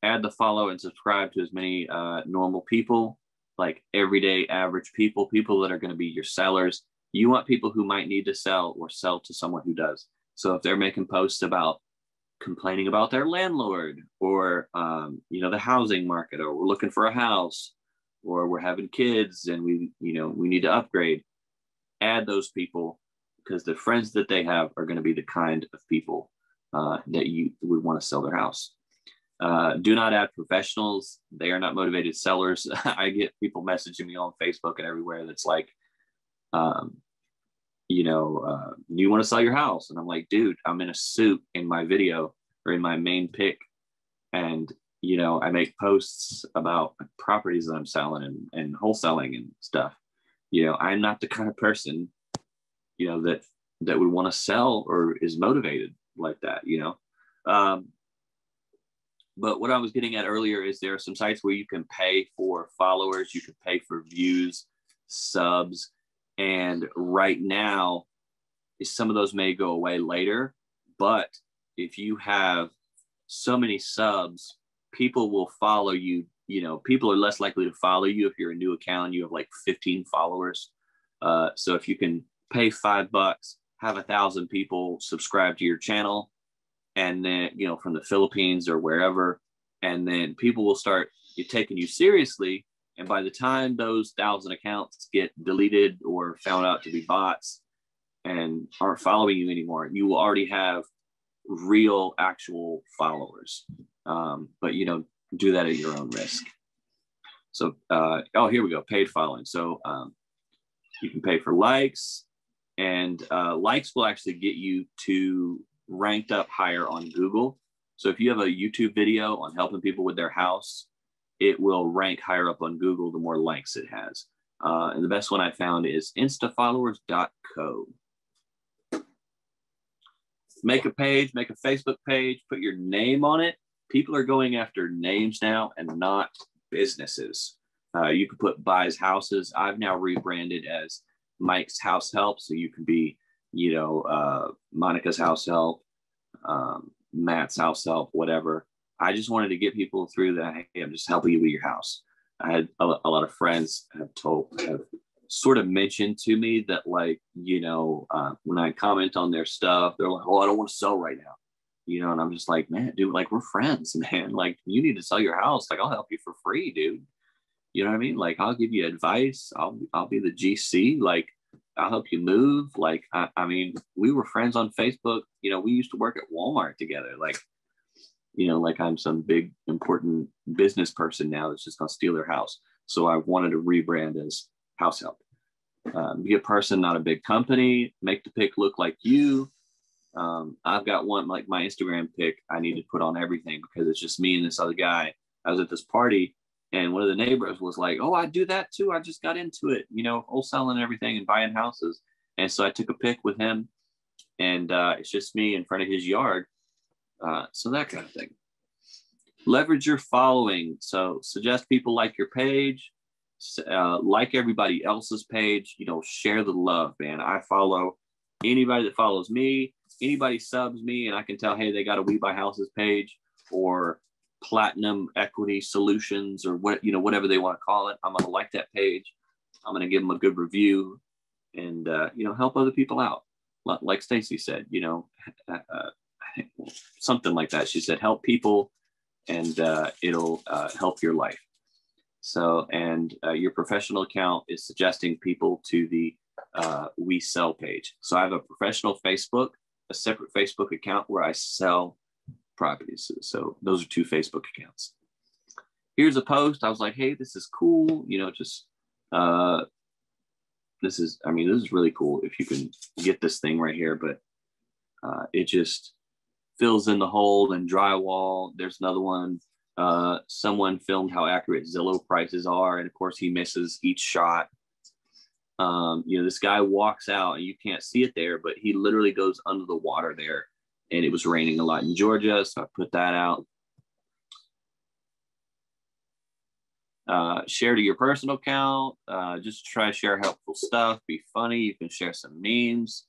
Speaker 1: Add the follow and subscribe to as many normal people, like everyday average people that are going to be your sellers. You want people who might need to sell or sell to someone who does. So if they're making posts about complaining about their landlord, or the housing market, or we're looking for a house, or we're having kids and we need to upgrade, add those people, because the friends that they have are going to be the kind of people that you would want to sell their house. Do not add professionals. They are not motivated sellers. I get people messaging me on Facebook and everywhere that's like, do you want to sell your house? And I'm like, dude, I'm in a suit in my video or in my main pic. And, I make posts about properties that I'm selling and wholesaling and stuff. I'm not the kind of person, that would want to sell or is motivated like that, But what I was getting at earlier is there are some sites where you can pay for followers, you can pay for views, subs, and right now, some of those may go away later. But if you have so many subs, people will follow you. People are less likely to follow you if you're a new account. You have like 15 followers. So if you can pay $5, have 1,000 people subscribe to your channel, and then, from the Philippines or wherever, and then people will start taking you seriously. And by the time those 1,000 accounts get deleted or found out to be bots and aren't following you anymore, you will already have real, actual followers. But, do that at your own risk. So, here we go, paid following. So you can pay for likes, and likes will actually get you to ranked up higher on Google. So if you have a YouTube video on helping people with their house, it will rank higher up on Google the more likes it has. And the best one I found is instafollowers.co. Make a page, make a Facebook page, put your name on it. People are going after names now and not businesses. You can put buys houses. I've now rebranded as Mike's House Help. So you can be, Monica's House Help, Matt's House Help, whatever. I just wanted to get people through that. Hey, I'm just helping you with your house. I had a lot of friends have sort of mentioned to me that, like, when I comment on their stuff, they're like, oh, I don't want to sell right now. And I'm just like, man, dude, like, we're friends, man. Like, you need to sell your house. Like, I'll help you for free, dude. You know what I mean? Like, I'll give you advice. I'll be the GC. Like, I'll help you move. Like, I mean, we were friends on Facebook. We used to work at Walmart together. Like, like I'm some big, important business person now that's just going to steal their house. So I wanted to rebrand as House Help. Be a person, not a big company. Make the pic look like you. I've got one, like my Instagram pic, I need to put on everything because it's just me and this other guy. I was at this party, and one of the neighbors was like, oh, I do that too. I just got into it, wholesaling everything and buying houses. And so I took a pic with him and it's just me in front of his yard. So that kind of thing. Leverage your following. So suggest people like your page, like everybody else's page. You know, share the love, man. I follow anybody that follows me. Anybody subs me, and I can tell, hey, they got a We Buy Houses page or Platinum Equity Solutions or what, you know, whatever they want to call it. I'm gonna like that page. I'm gonna give them a good review, and you know, help other people out. Like Stacy said, you know, something like that. She said, help people, and it'll help your life. So, and your professional account is suggesting people to the We Sell page. So I have a professional Facebook, a separate Facebook account where I sell properties. So those are two Facebook accounts. Here's a post. I was like, hey, this is cool. You know, just this is really cool if you can get this thing right here, but it just fills in the hole in drywall. There's another one. Someone filmed how accurate Zillow prices are, and of course he misses each shot. You know, this guy walks out and you can't see it there, but he literally goes under the water there, and it was raining a lot in Georgia, so I put that out. Share to your personal account. Just try to share helpful stuff. Be funny. You can share some memes.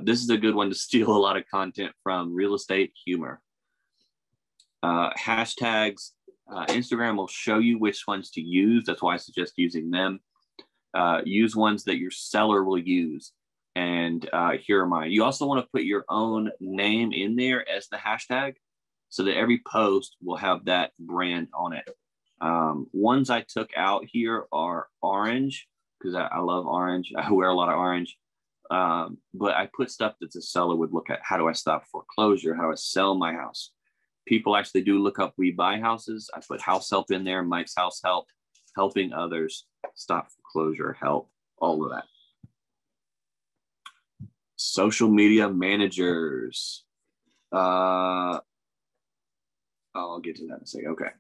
Speaker 1: This is a good one to steal a lot of content from. Real estate humor. Hashtags. Instagram will show you which ones to use. That's why I suggest using them. Use ones that your seller will use. And here are mine. You also want to put your own name in there as the hashtag so that every post will have that brand on it. Ones I took out here are orange because I love orange. I wear a lot of orange. But I put stuff that the seller would look at. How do I stop foreclosure? How do I sell my house? People actually do look up We Buy Houses. I put house help in there, Mike's House Help, helping others, stop foreclosure, help, all of that. Social media managers. I'll get to that in a second. Okay.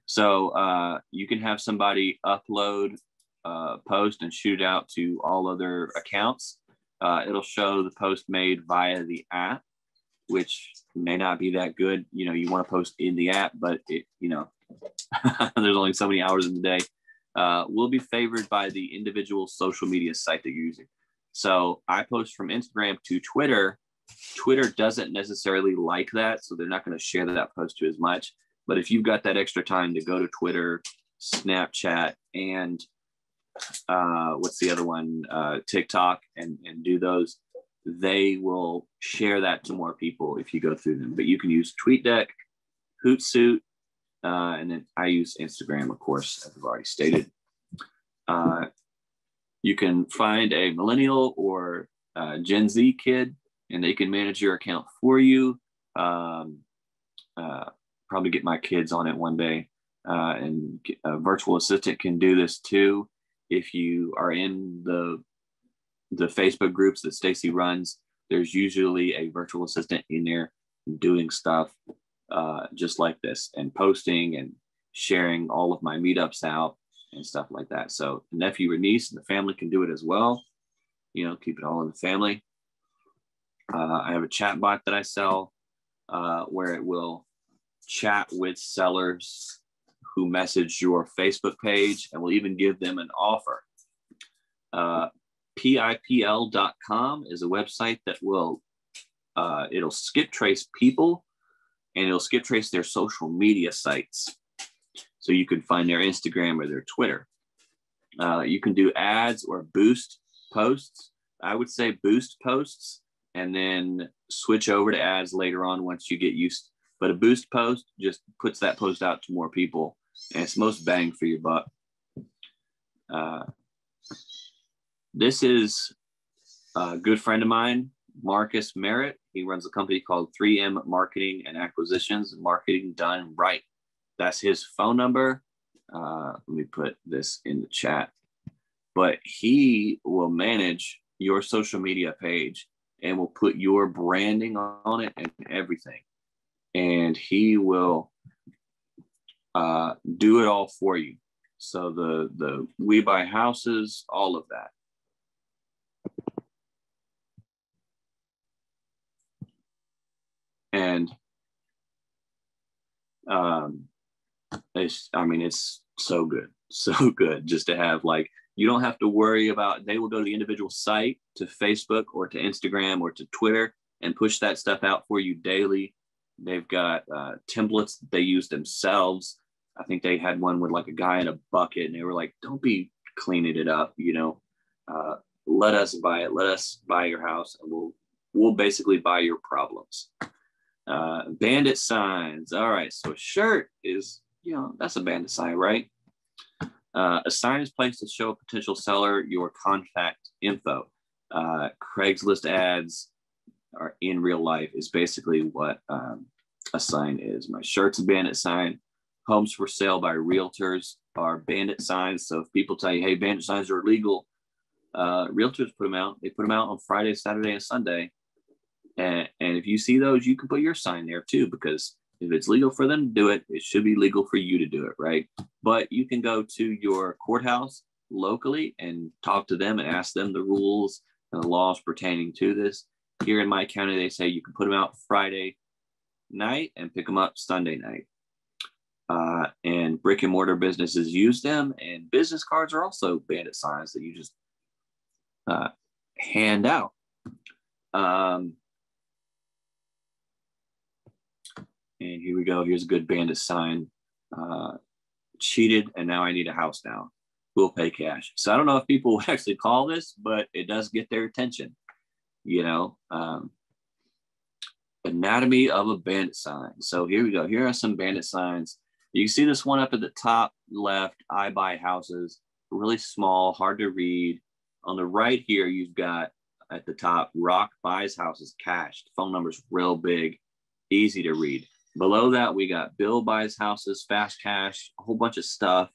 Speaker 1: So you can have somebody upload a post and shoot it out to all other accounts. It'll show the post made via the app, which may not be that good. You know, you want to post in the app, but it, you know, there's only so many hours in the day. Will be favored by the individual social media site that you're using. So I post from Instagram to Twitter. Twitter doesn't necessarily like that, so they're not going to share that post to as much. But if you've got that extra time to go to Twitter, Snapchat, and what's the other one? TikTok, and do those, they will share that to more people if you go through them. But you can use TweetDeck, Hootsuite, and then I use Instagram, of course, as I've already stated. You can find a millennial or Gen Z kid, and they can manage your account for you. Probably get my kids on it one day. And a virtual assistant can do this too. If you are in the Facebook groups that Stacy runs, there's usually a virtual assistant in there doing stuff just like this, and posting and sharing all of my meetups out and stuff like that. So the nephew or niece and the family can do it as well. You know, keep it all in the family. I have a chat bot that I sell where it will chat with sellers who message your Facebook page, and will even give them an offer. PIPL.com is a website that will, it'll skip trace people, and it'll skip trace their social media sites. So you can find their Instagram or their Twitter. You can do ads or boost posts. I would say boost posts and then switch over to ads later on once you get used. But a boost post just puts that post out to more people, and it's most bang for your buck. This is a good friend of mine, Marcus Merritt. He runs a company called 3M Marketing and Acquisitions, Marketing Done Right. That's his phone number. Let me put this in the chat. But he will manage your social media page and will put your branding on it and everything. And he will do it all for you. So the We Buy Houses, all of that. It's so good, so good just to have, like, you don't have to worry about, they will go to the individual site, to Facebook or to Instagram or to Twitter, and push that stuff out for you daily. They've got templates that they use themselves. I think they had one with like a guy in a bucket, and they were like, don't be cleaning it up, let us buy it. Let us buy your house, and we'll basically buy your problems. Bandit signs. All right. So a shirt is, that's a bandit sign, right? A sign is placed to show a potential seller your contact info. Craigslist ads are in real life is basically what a sign is. My shirt's a bandit sign. Homes for sale by realtors are bandit signs. So if people tell you, hey, bandit signs are illegal, realtors put them out. They put them out on Friday, Saturday, and Sunday. And if you see those, you can put your sign there too, because if it's legal for them to do it, it should be legal for you to do it, right? But you can go to your courthouse locally and talk to them and ask them the rules and the laws pertaining to this. Here in my county, they say you can put them out Friday night and pick them up Sunday night. And brick and mortar businesses use them, and business cards are also bandit signs that you just hand out. And here we go. Here's a good bandit sign. Cheated, and now I need a house now. We'll pay cash. So I don't know if people will actually call this, but it does get their attention. Anatomy of a bandit sign. So here we go. Here are some bandit signs. You can see this one up at the top left, I buy houses, really small, hard to read. On the right here, you've got at the top, Rock buys houses cash. The phone number's real big, easy to read. Below that, we got Bill buys houses, fast cash, a whole bunch of stuff.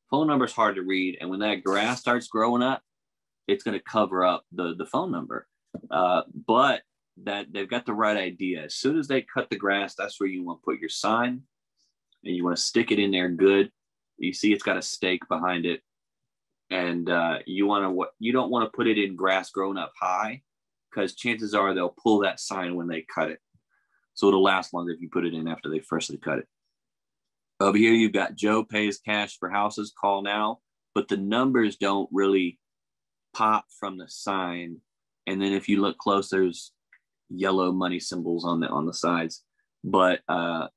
Speaker 1: Phone number's hard to read. And when that grass starts growing up, it's going to cover up the phone number. But that they've got the right idea. As soon as they cut the grass, that's where you want to put your sign, and you want to stick it in there good. You see it's got a stake behind it. And you don't want to put it in grass growing up high, because chances are they'll pull that sign when they cut it. So it'll last longer if you put it in after they freshly cut it. Over here, you've got Joe pays cash for houses, call now. But the numbers don't really pop from the sign. And then if you look close, there's yellow money symbols on the sides. But I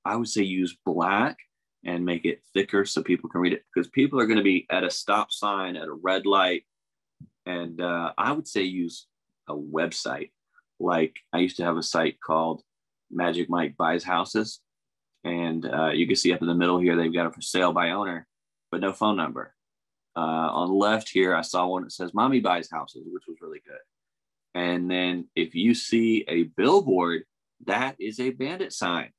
Speaker 1: would say use black and make it thicker so people can read it, because people are going to be at a stop sign, at a red light. And I would say use a website. Like I used to have a site called Magic Mike Buys Houses. And you can see up in the middle here, they've got it for sale by owner, but no phone number. On the left here, I saw one that says Mommy Buys Houses, which was really good. And then if you see a billboard, that is a bandit sign.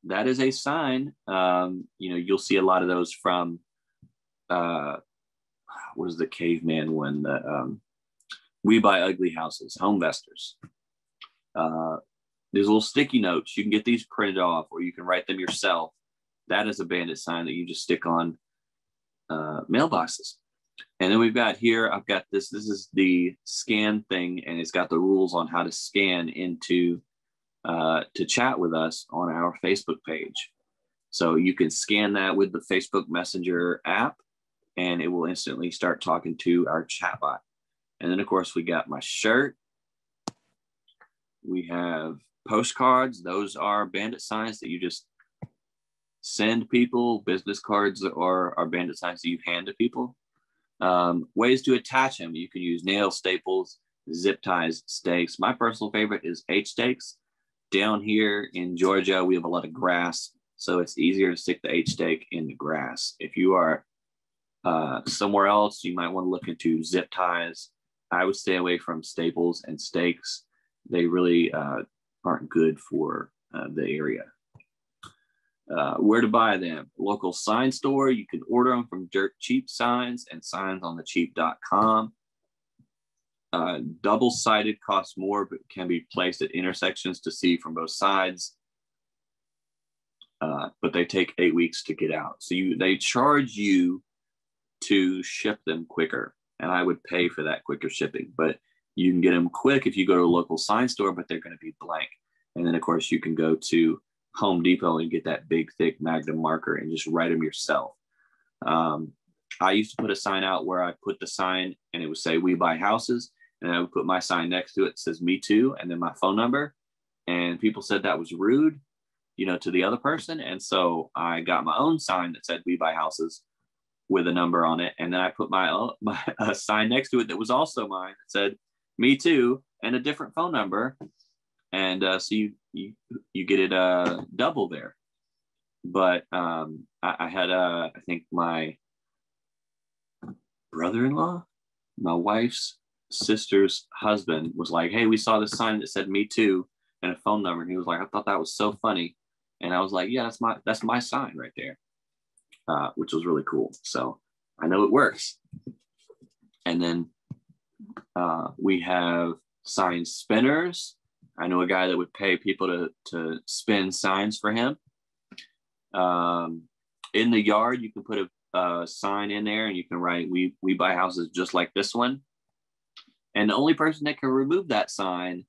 Speaker 1: That is a sign. You'll see a lot of those from, what was the caveman one? We Buy Ugly Houses, Homevestors. There's little sticky notes. You can get these printed off, or you can write them yourself. That is a bandit sign that you just stick on mailboxes. And then we've got here, I've got this is the scan thing, and it's got the rules on how to scan into to chat with us on our Facebook page. So you can scan that with the Facebook Messenger app, and it will instantly start talking to our chatbot. And then, of course, we got my shirt. We have postcards. Those are bandit signs that you just send people. Business cards are bandit signs that you hand to people. Ways to attach them. You can use nail staples, zip ties, stakes. My personal favorite is H-stakes. Down here in Georgia, we have a lot of grass, so it's easier to stick the H-stake in the grass. If you are somewhere else, you might want to look into zip ties. I would stay away from staples and stakes. They really aren't good for the area. Where to buy them? Local sign store. You can order them from Dirt Cheap Signs and signsonthecheap.com. Double-sided costs more, but can be placed at intersections to see from both sides. But they take 8 weeks to get out. So they charge you to ship them quicker. And I would pay for that quicker shipping. But you can get them quick if you go to a local sign store, but they're going to be blank. And then, of course, you can go to Home Depot and get that big, thick Magnum marker and just write them yourself. I used to put a sign out where I put the sign and it would say, "We buy houses." And I would put my sign next to it that says "Me too," and then my phone number. And people said that was rude, to the other person. And so I got my own sign that said "We buy houses" with a number on it. And then I put my sign next to it that was also mine that said "Me too" and a different phone number. And so you get it double there. But I had, I think my brother-in-law, my wife's sister's husband, was like, "Hey, we saw this sign that said "Me too" and a phone number." And he was like, "I thought that was so funny." And I was like, "Yeah, that's my sign right there," which was really cool. So I know it works. And then we have sign spinners. I know a guy that would pay people to spin signs for him. In the yard, you can put a sign in there and you can write, we buy houses just like this one. And the only person that can remove that sign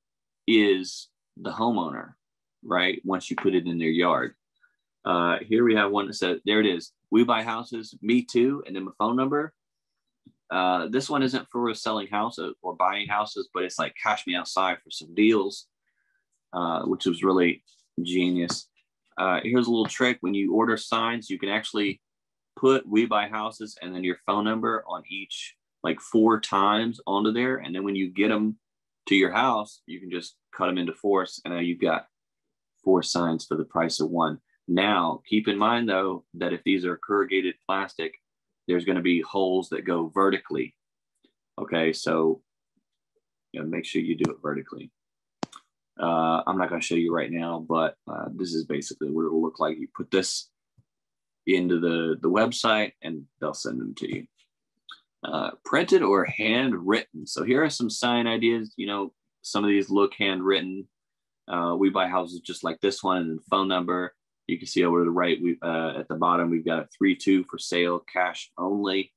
Speaker 1: is the homeowner, right? Once you put it in their yard. Here we have one that says, there it is, "We buy houses, me too," and then my phone number. This one isn't for selling houses or buying houses, but it's like, "Cash me outside for some deals," which was really genius. Here's a little trick. When you order signs, you can actually put "We buy houses" and then your phone number on each, like 4 times onto there. And then when you get them to your house, you can just cut them into 4, and now you've got 4 signs for the price of 1. Now, keep in mind, though, that if these are corrugated plastic, there's going to be holes that go vertically. Okay, so make sure you do it vertically. I'm not going to show you right now, but this is basically what it'll look like. You put this into the website and they'll send them to you. Printed or handwritten. So here are some sign ideas. Some of these look handwritten. We buy houses just like this one, and then phone number. You can see over to the right, at the bottom, we've got a 3-2 for sale, cash only,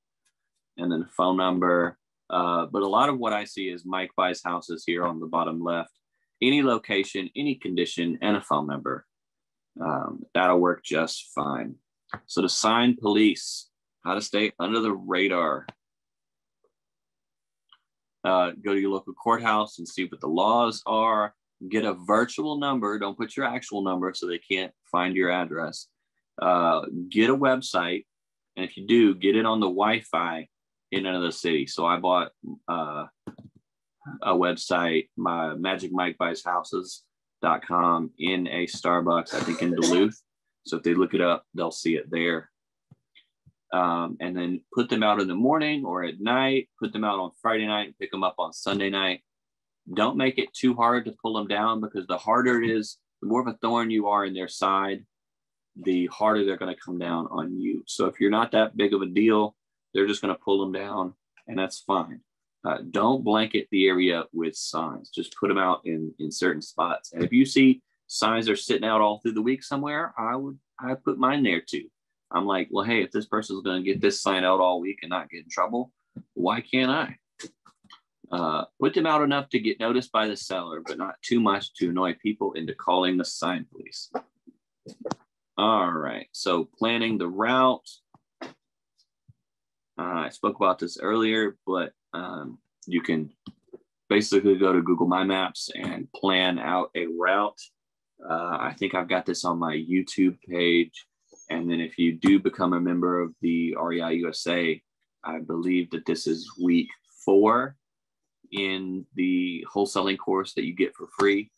Speaker 1: and then a phone number. But a lot of what I see is Mike buys houses here on the bottom left. Any location, any condition, and a phone number. That'll work just fine. So to sign police, how to stay under the radar. Go to your local courthouse and see what the laws are. Get a virtual number. Don't put your actual number so they can't find your address. Get a website. And if you do, get it on the Wi-Fi in another city. So I bought a website, my Magic Mike Buys Houses.com, in a Starbucks, I think in Duluth. So if they look it up, they'll see it there. And then put them out in the morning or at night. Put them out on Friday night and pick them up on Sunday night. Don't make it too hard to pull them down, because the harder it is, the more of a thorn you are in their side, the harder they're going to come down on you. So if you're not that big of a deal, they're just going to pull them down, and that's fine. Don't blanket the area with signs. Just put them out in certain spots. And if you see signs are sitting out all through the week somewhere, I put mine there too. I'm like, well, hey, if this person's going to get this sign out all week and not get in trouble, why can't I? Put them out enough to get noticed by the seller, but not too much to annoy people into calling the sign police. All right, so planning the route. I spoke about this earlier, but you can basically go to Google My Maps and plan out a route. I think I've got this on my YouTube page. And then if you do become a member of the REI USA, I believe that this is week 4 in the wholesaling course that you get for free.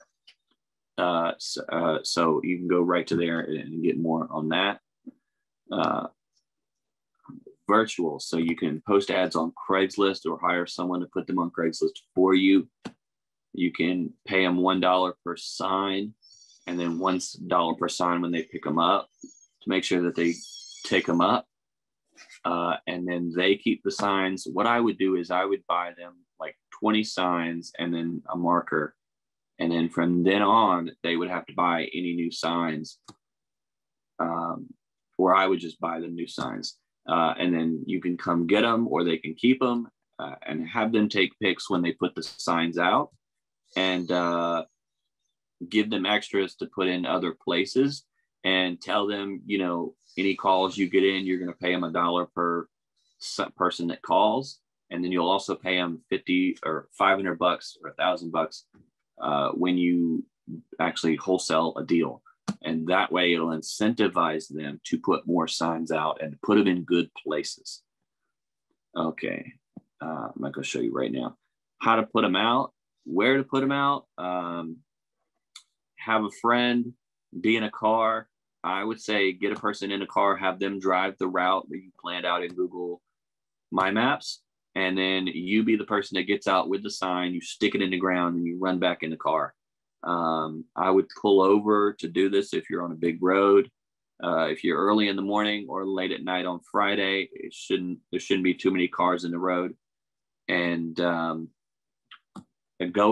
Speaker 1: So you can go right to there and get more on that. Virtual, so you can post ads on Craigslist or hire someone to put them on Craigslist for you. You can pay them $1 per sign, and then $1 per sign when they pick them up, to make sure that they take them up. And then they keep the signs. What I would do is I would buy them like 20 signs and then a marker. And then from then on, they would have to buy any new signs. Or I would just buy them new signs. And then you can come get them, or they can keep them and have them take pics when they put the signs out. And give them extras to put in other places, and tell them, any calls you get in, you're going to pay them $1 per person that calls. And then you'll also pay them $50 or $500 or $1,000 when you actually wholesale a deal. And that way it'll incentivize them to put more signs out and put them in good places. Okay. I'm not going to show you right now how to put them out, where to put them out. Have a friend, be in a car. I would say get a person in a car, have them drive the route that you planned out in Google My Maps. And then you be the person that gets out with the sign, you stick it in the ground, and you run back in the car. I would pull over to do this if you're on a big road. If you're early in the morning or late at night on Friday, there shouldn't be too many cars in the road. And go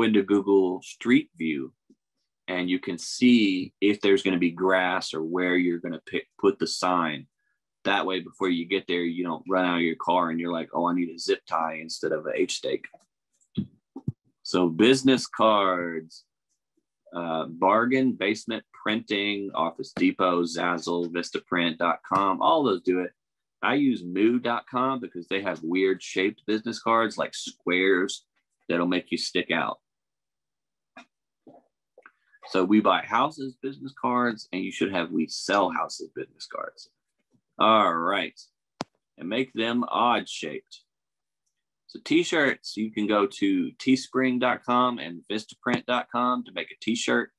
Speaker 1: into Google Street View, and you can see if there's going to be grass or where you're going to put the sign. That way, before you get there, you don't run out of your car and you're like, oh, I need a zip tie instead of an H-stake. So business cards, Bargain, Basement Printing, Office Depot, Zazzle, Vistaprint.com, all those do it. I use Moo.com because they have weird shaped business cards like squares that'll make you stick out. So we buy houses business cards, and you should have we sell houses business cards. All right. And make them odd shaped. So t-shirts, you can go to teespring.com and vistaprint.com to make a t-shirt.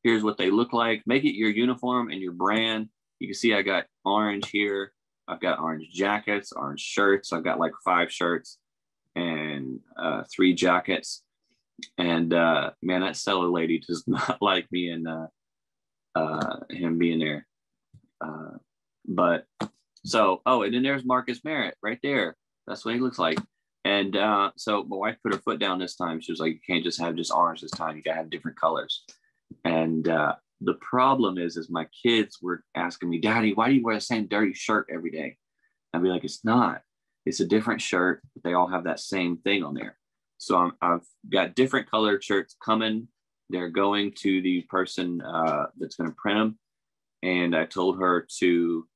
Speaker 1: Here's what they look like. Make it your uniform and your brand. You can see I got orange here. I've got orange jackets, orange shirts. I've got like 5 shirts and 3 jackets. And man, that seller lady does not like me and him being there. And then there's Marcus Merritt right there. That's what he looks like. And so my wife put her foot down this time. She was like, you can't just have just orange this time. You gotta have different colors. And the problem is my kids were asking me, Daddy, why do you wear the same dirty shirt every day? I'd be like, it's not. It's a different shirt, but they all have that same thing on there. So I've got different colored shirts coming. They're going to the person that's going to print them. And I told her to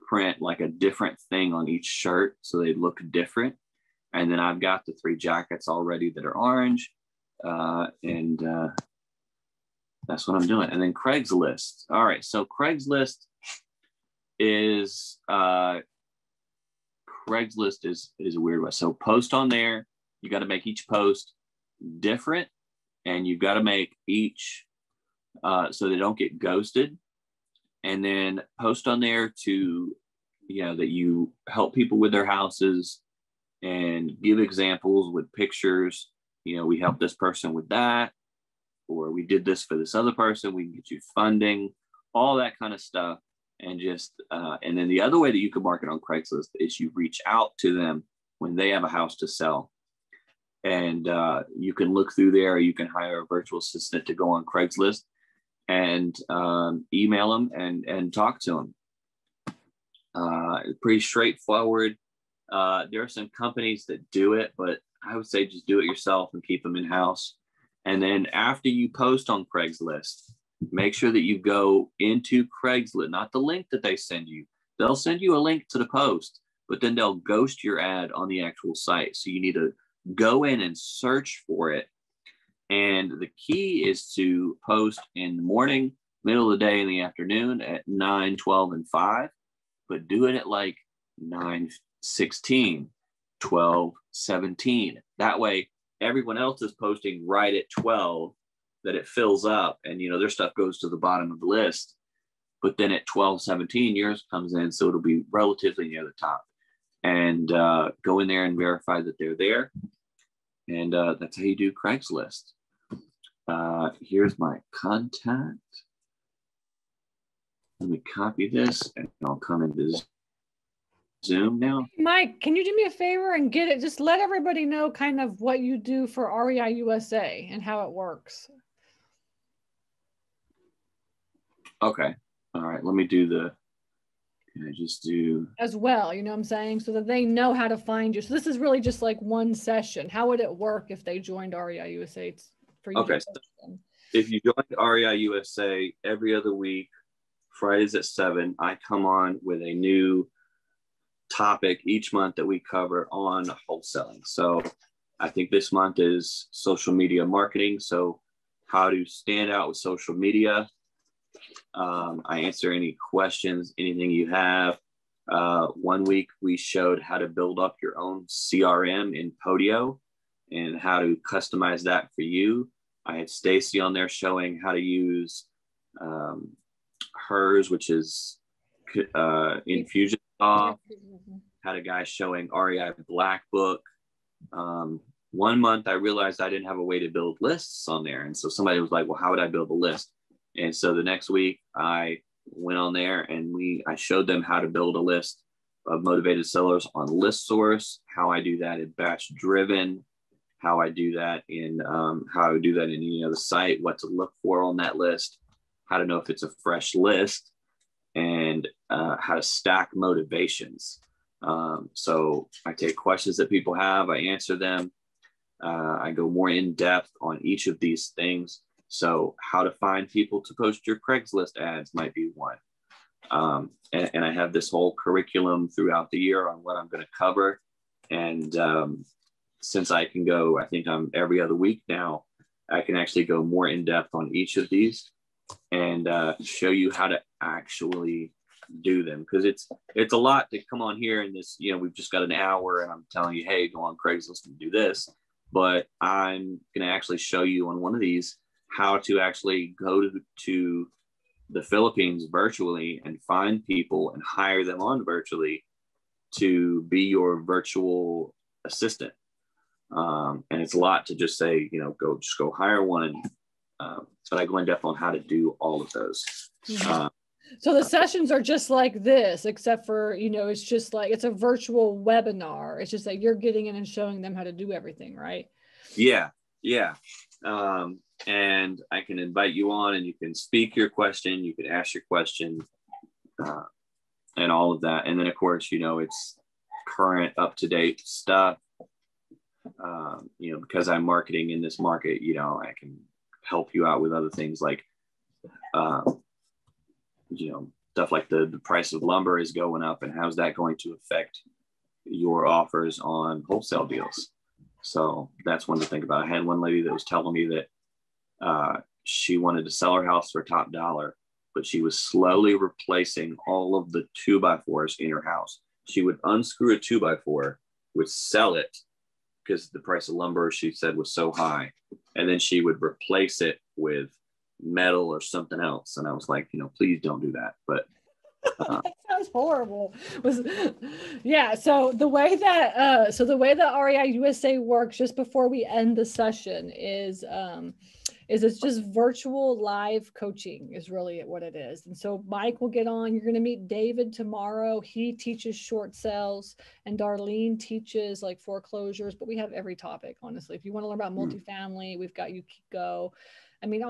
Speaker 1: print like a different thing on each shirt so they look different. And then I've got the 3 jackets already that are orange. And that's what I'm doing. And then Craigslist. All right. So Craigslist is a weird one. So post on there. You got to make each post different, and you've got to make each so they don't get ghosted. And then post on there to, that you help people with their houses and give examples with pictures. We helped this person with that, or we did this for this other person. We can get you funding, all that kind of stuff. And just, and then the other way that you can market on Craigslist is you reach out to them when they have a house to sell. And you can look through there, or you can hire a virtual assistant to go on Craigslist and email them and talk to them. Pretty straightforward. There are some companies that do it, but I would say just do it yourself and keep them in-house. And then after you post on Craigslist, make sure that you go into Craigslist, not the link that they send you. They'll send you a link to the post, but then they'll ghost your ad on the actual site. So you need to go in and search for it. And the key is to post in the morning, middle of the day, in the afternoon at 9, 12, and 5, but do it at like 9, 16, 12, 17. That way, everyone else is posting right at 12, that it fills up, and their stuff goes to the bottom of the list. But then at 12, 17, yours comes in, so it'll be relatively near the top. And go in there and verify that they're there. And that's how you do Craigslist. Here's my contact. Let me copy this, and I'll come into Zoom now.
Speaker 2: Mike, can you do me a favor and just let everybody know kind of what you do for REI USA and how it works?
Speaker 1: Okay. All right. Let me do can I just do
Speaker 2: as well, you know what I'm saying? So that they know how to find you. So this is really just like one session. How would it work if they joined REI USA? for you
Speaker 1: Okay.
Speaker 2: to coach them.
Speaker 1: If you join REI USA every other week, Fridays at 7, I come on with a new topic each month that we cover on wholesaling. So I think this month is social media marketing. So how to stand out with social media. I answer any questions, anything you have. One week we showed how to build up your own CRM in Podio and how to customize that for you. I had Stacy on there showing how to use hers, which is Infusionsoft. Had a guy showing REI Black Book. One month I realized I didn't have a way to build lists on there. And so somebody was like, well, how would I build a list? And so the next week I went on there and I showed them how to build a list of motivated sellers on ListSource, how I do that in Batch Driven, how I do that in the site, what to look for on that list, how to know if it's a fresh list, and how to stack motivations. So I take questions that people have, I answer them. I go more in depth on each of these things. So how to find people to post your Craigslist ads might be one. And I have this whole curriculum throughout the year on what I'm going to cover. And since I can go, I think I'm every other week now, I can actually go more in depth on each of these and show you how to actually do them. Because it's a lot to come on here and this, we've just got an hour and I'm telling you, hey, go on Craigslist and do this. But I'm going to actually show you on one of these how to actually go to the Philippines virtually and find people and hire them on virtually to be your virtual assistant. And it's a lot to just say, go hire one. But I go in depth on how to do all of those.
Speaker 2: Mm-hmm. So the sessions are just like this, except for, it's just like, it's a virtual webinar. It's just that you're getting in and showing them how to do everything, right?
Speaker 1: Yeah. And I can invite you on and you can speak your question, you can ask your question, and all of that. And then of course, it's current up-to-date stuff. Because I'm marketing in this market, I can help you out with other things like, stuff like the price of lumber is going up and how's that going to affect your offers on wholesale deals. So that's one to think about. I had one lady that was telling me that she wanted to sell her house for top dollar, but she was slowly replacing all of the 2x4s in her house. She would unscrew a 2x4, would sell it because the price of lumber, she said, was so high. And then she would replace it with metal or something else. And I was like, please don't do that. But
Speaker 2: that sounds horrible. Yeah. So the way that REI USA works just before we end the session is it's just virtual live coaching is really what it is. And so Mike will get on. You're going to meet David tomorrow. He teaches short sales and Darlene teaches like foreclosures, but we have every topic, honestly. If you want to learn about multifamily, we've got Ukiko. I mean,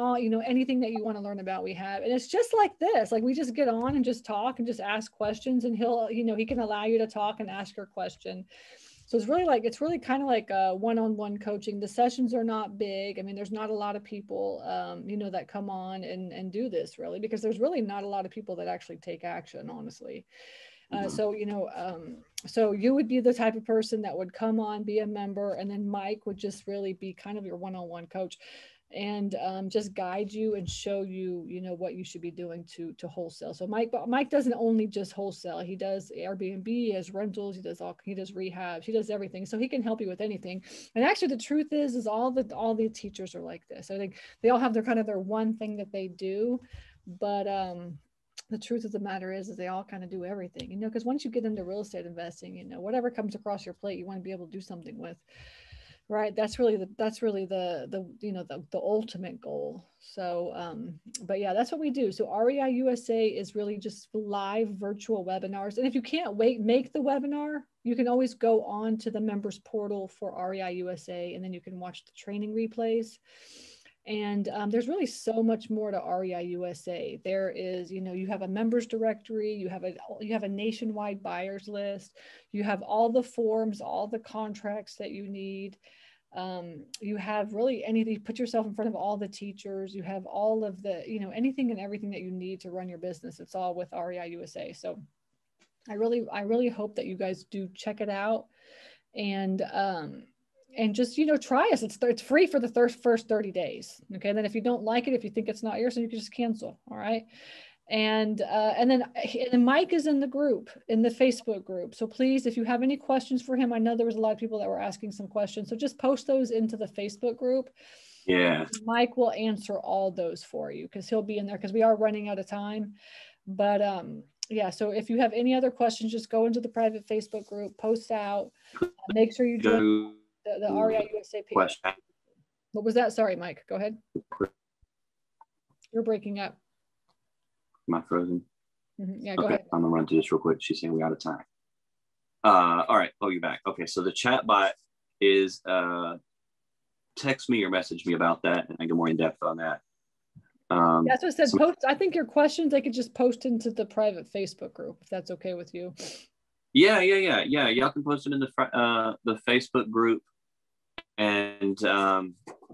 Speaker 2: anything that you want to learn about, we have. And it's just like this, like we just get on and just talk and just ask questions and he can allow you to talk and ask your question. So it's really kind of like a one-on-one coaching. The sessions are not big. I mean, there's not a lot of people, that come on and do this really, because there's really not a lot of people that actually take action, honestly. So you would be the type of person that would come on, be a member, and then Mike would just really be kind of your one-on-one coach and just guide you and show you, what you should be doing to wholesale. So Mike doesn't only just wholesale. He does Airbnb, he has rentals, he does rehabs, he does everything. So he can help you with anything. And actually the truth is all the teachers are like this. I think they all have their one thing that they do, but the truth of the matter is they all kind of do everything, because once you get into real estate investing, whatever comes across your plate, you want to be able to do something with. Right. That's really the ultimate goal. So, but yeah, that's what we do. So REI USA is really just live virtual webinars. And if you can't make the webinar, you can always go on to the members portal for REI USA, and then you can watch the training replays. And there's really so much more to REI USA. There is, you have a members directory, you have a nationwide buyers list, you have all the forms, all the contracts that you need. You have really anything, put yourself in front of all the teachers, you have all of the, you know, anything and everything that you need to run your business. It's all with REI USA. So I really hope that you guys do check it out and just, you know, try us. It's free for the first 30 days. Okay. And then if you don't like it, if you think it's not yours, then you can just cancel. All right. And then Mike is in the group, in the Facebook group. So please, if you have any questions for him, I know there was a lot of people that were asking some questions. So just post those into the Facebook group.
Speaker 1: Yeah.
Speaker 2: Mike will answer all those for you because he'll be in there because we are running out of time. But yeah, so if you have any other questions, just go into the private Facebook group, post out, make sure you join the REI USA page.
Speaker 1: Question.
Speaker 2: What was that? Sorry, Mike, go ahead. You're breaking up.
Speaker 1: Am I frozen?
Speaker 2: Yeah, go ahead.
Speaker 1: I'm gonna run through this real quick. She's saying we're out of time. All right, you're back. Okay, so the chat bot is text me or message me about that, and I go more in depth on that.
Speaker 2: That's what I said. Post. I think your questions I could just post into the private Facebook group if that's okay with you.
Speaker 1: Yeah. Y'all can post it in the Facebook group, and let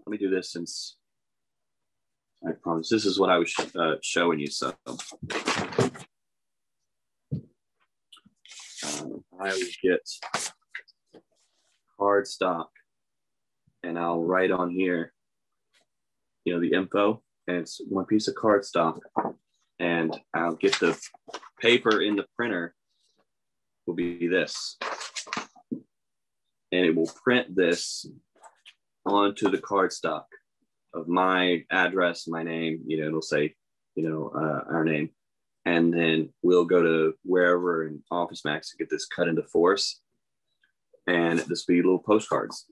Speaker 1: me do this since I promise this is what I was showing you. So I will get cardstock, and I'll write on here, you know, the info, and it's one piece of cardstock, and I'll get the paper in the printer. Will be this, and it will print this onto the cardstock of my address, my name, you know, it'll say, you know, our name. And then we'll go to wherever in Office Max to get this cut into force. And this will be little postcards.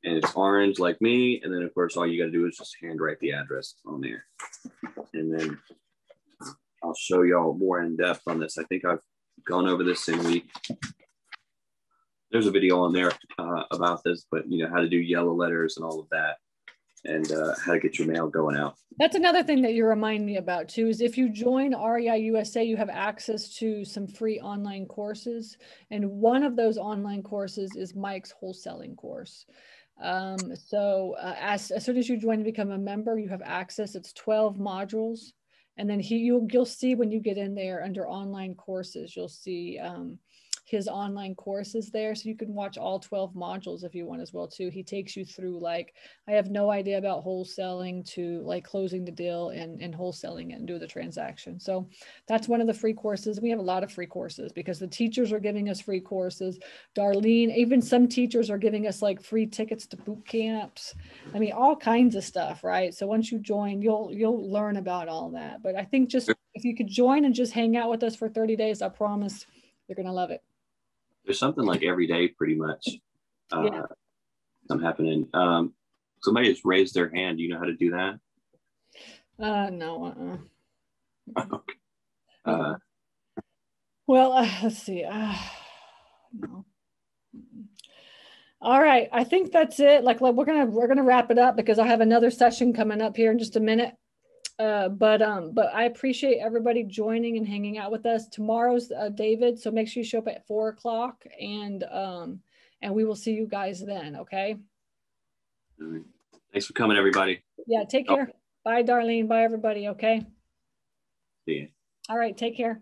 Speaker 1: And it's orange like me. And then, of course, all you got to do is just handwrite the address on there. And then I'll show y'all more in depth on this. I think I've gone over this in week. There's a video on there about this, but, you know, how to do yellow letters and all of that. And how to get your mail going out. That's
Speaker 2: another thing that you remind me about too, is if you join REI USA, you have access to some free online courses. And one of those online courses is Mike's wholesaling course. So as soon as you join and become a member, you have access. It's 12 modules. And then you'll see when you get in there under online courses, you'll see his online courses there. So you can watch all 12 modules if you want as well too. He takes you through, like, I have no idea about wholesaling to like closing the deal and wholesaling it and do the transaction. So that's one of the free courses. We have a lot of free courses because the teachers are giving us free courses. Darlene, even some teachers are giving us like free tickets to boot camps. I mean, all kinds of stuff, right? So once you join, you'll learn about all that. But I think just if you could join and just hang out with us for 30 days, I promise you're going to love it.
Speaker 1: There's something like every day, pretty much.
Speaker 2: Yeah.
Speaker 1: Something happening. Somebody just raised their hand. Do you know how to do that?
Speaker 2: No.
Speaker 1: Okay.
Speaker 2: Well, let's see. No. All right. I think that's it. Like we're gonna wrap it up because I have another session coming up here in just a minute. But I appreciate everybody joining and hanging out with us. Tomorrow's David, so make sure you show up at 4 o'clock, and we will see you guys then. Okay.
Speaker 1: All right. Thanks for coming, everybody.
Speaker 2: Yeah. Take care. Bye, Darlene. Bye, everybody. Okay.
Speaker 1: See you.
Speaker 2: All right. Take care.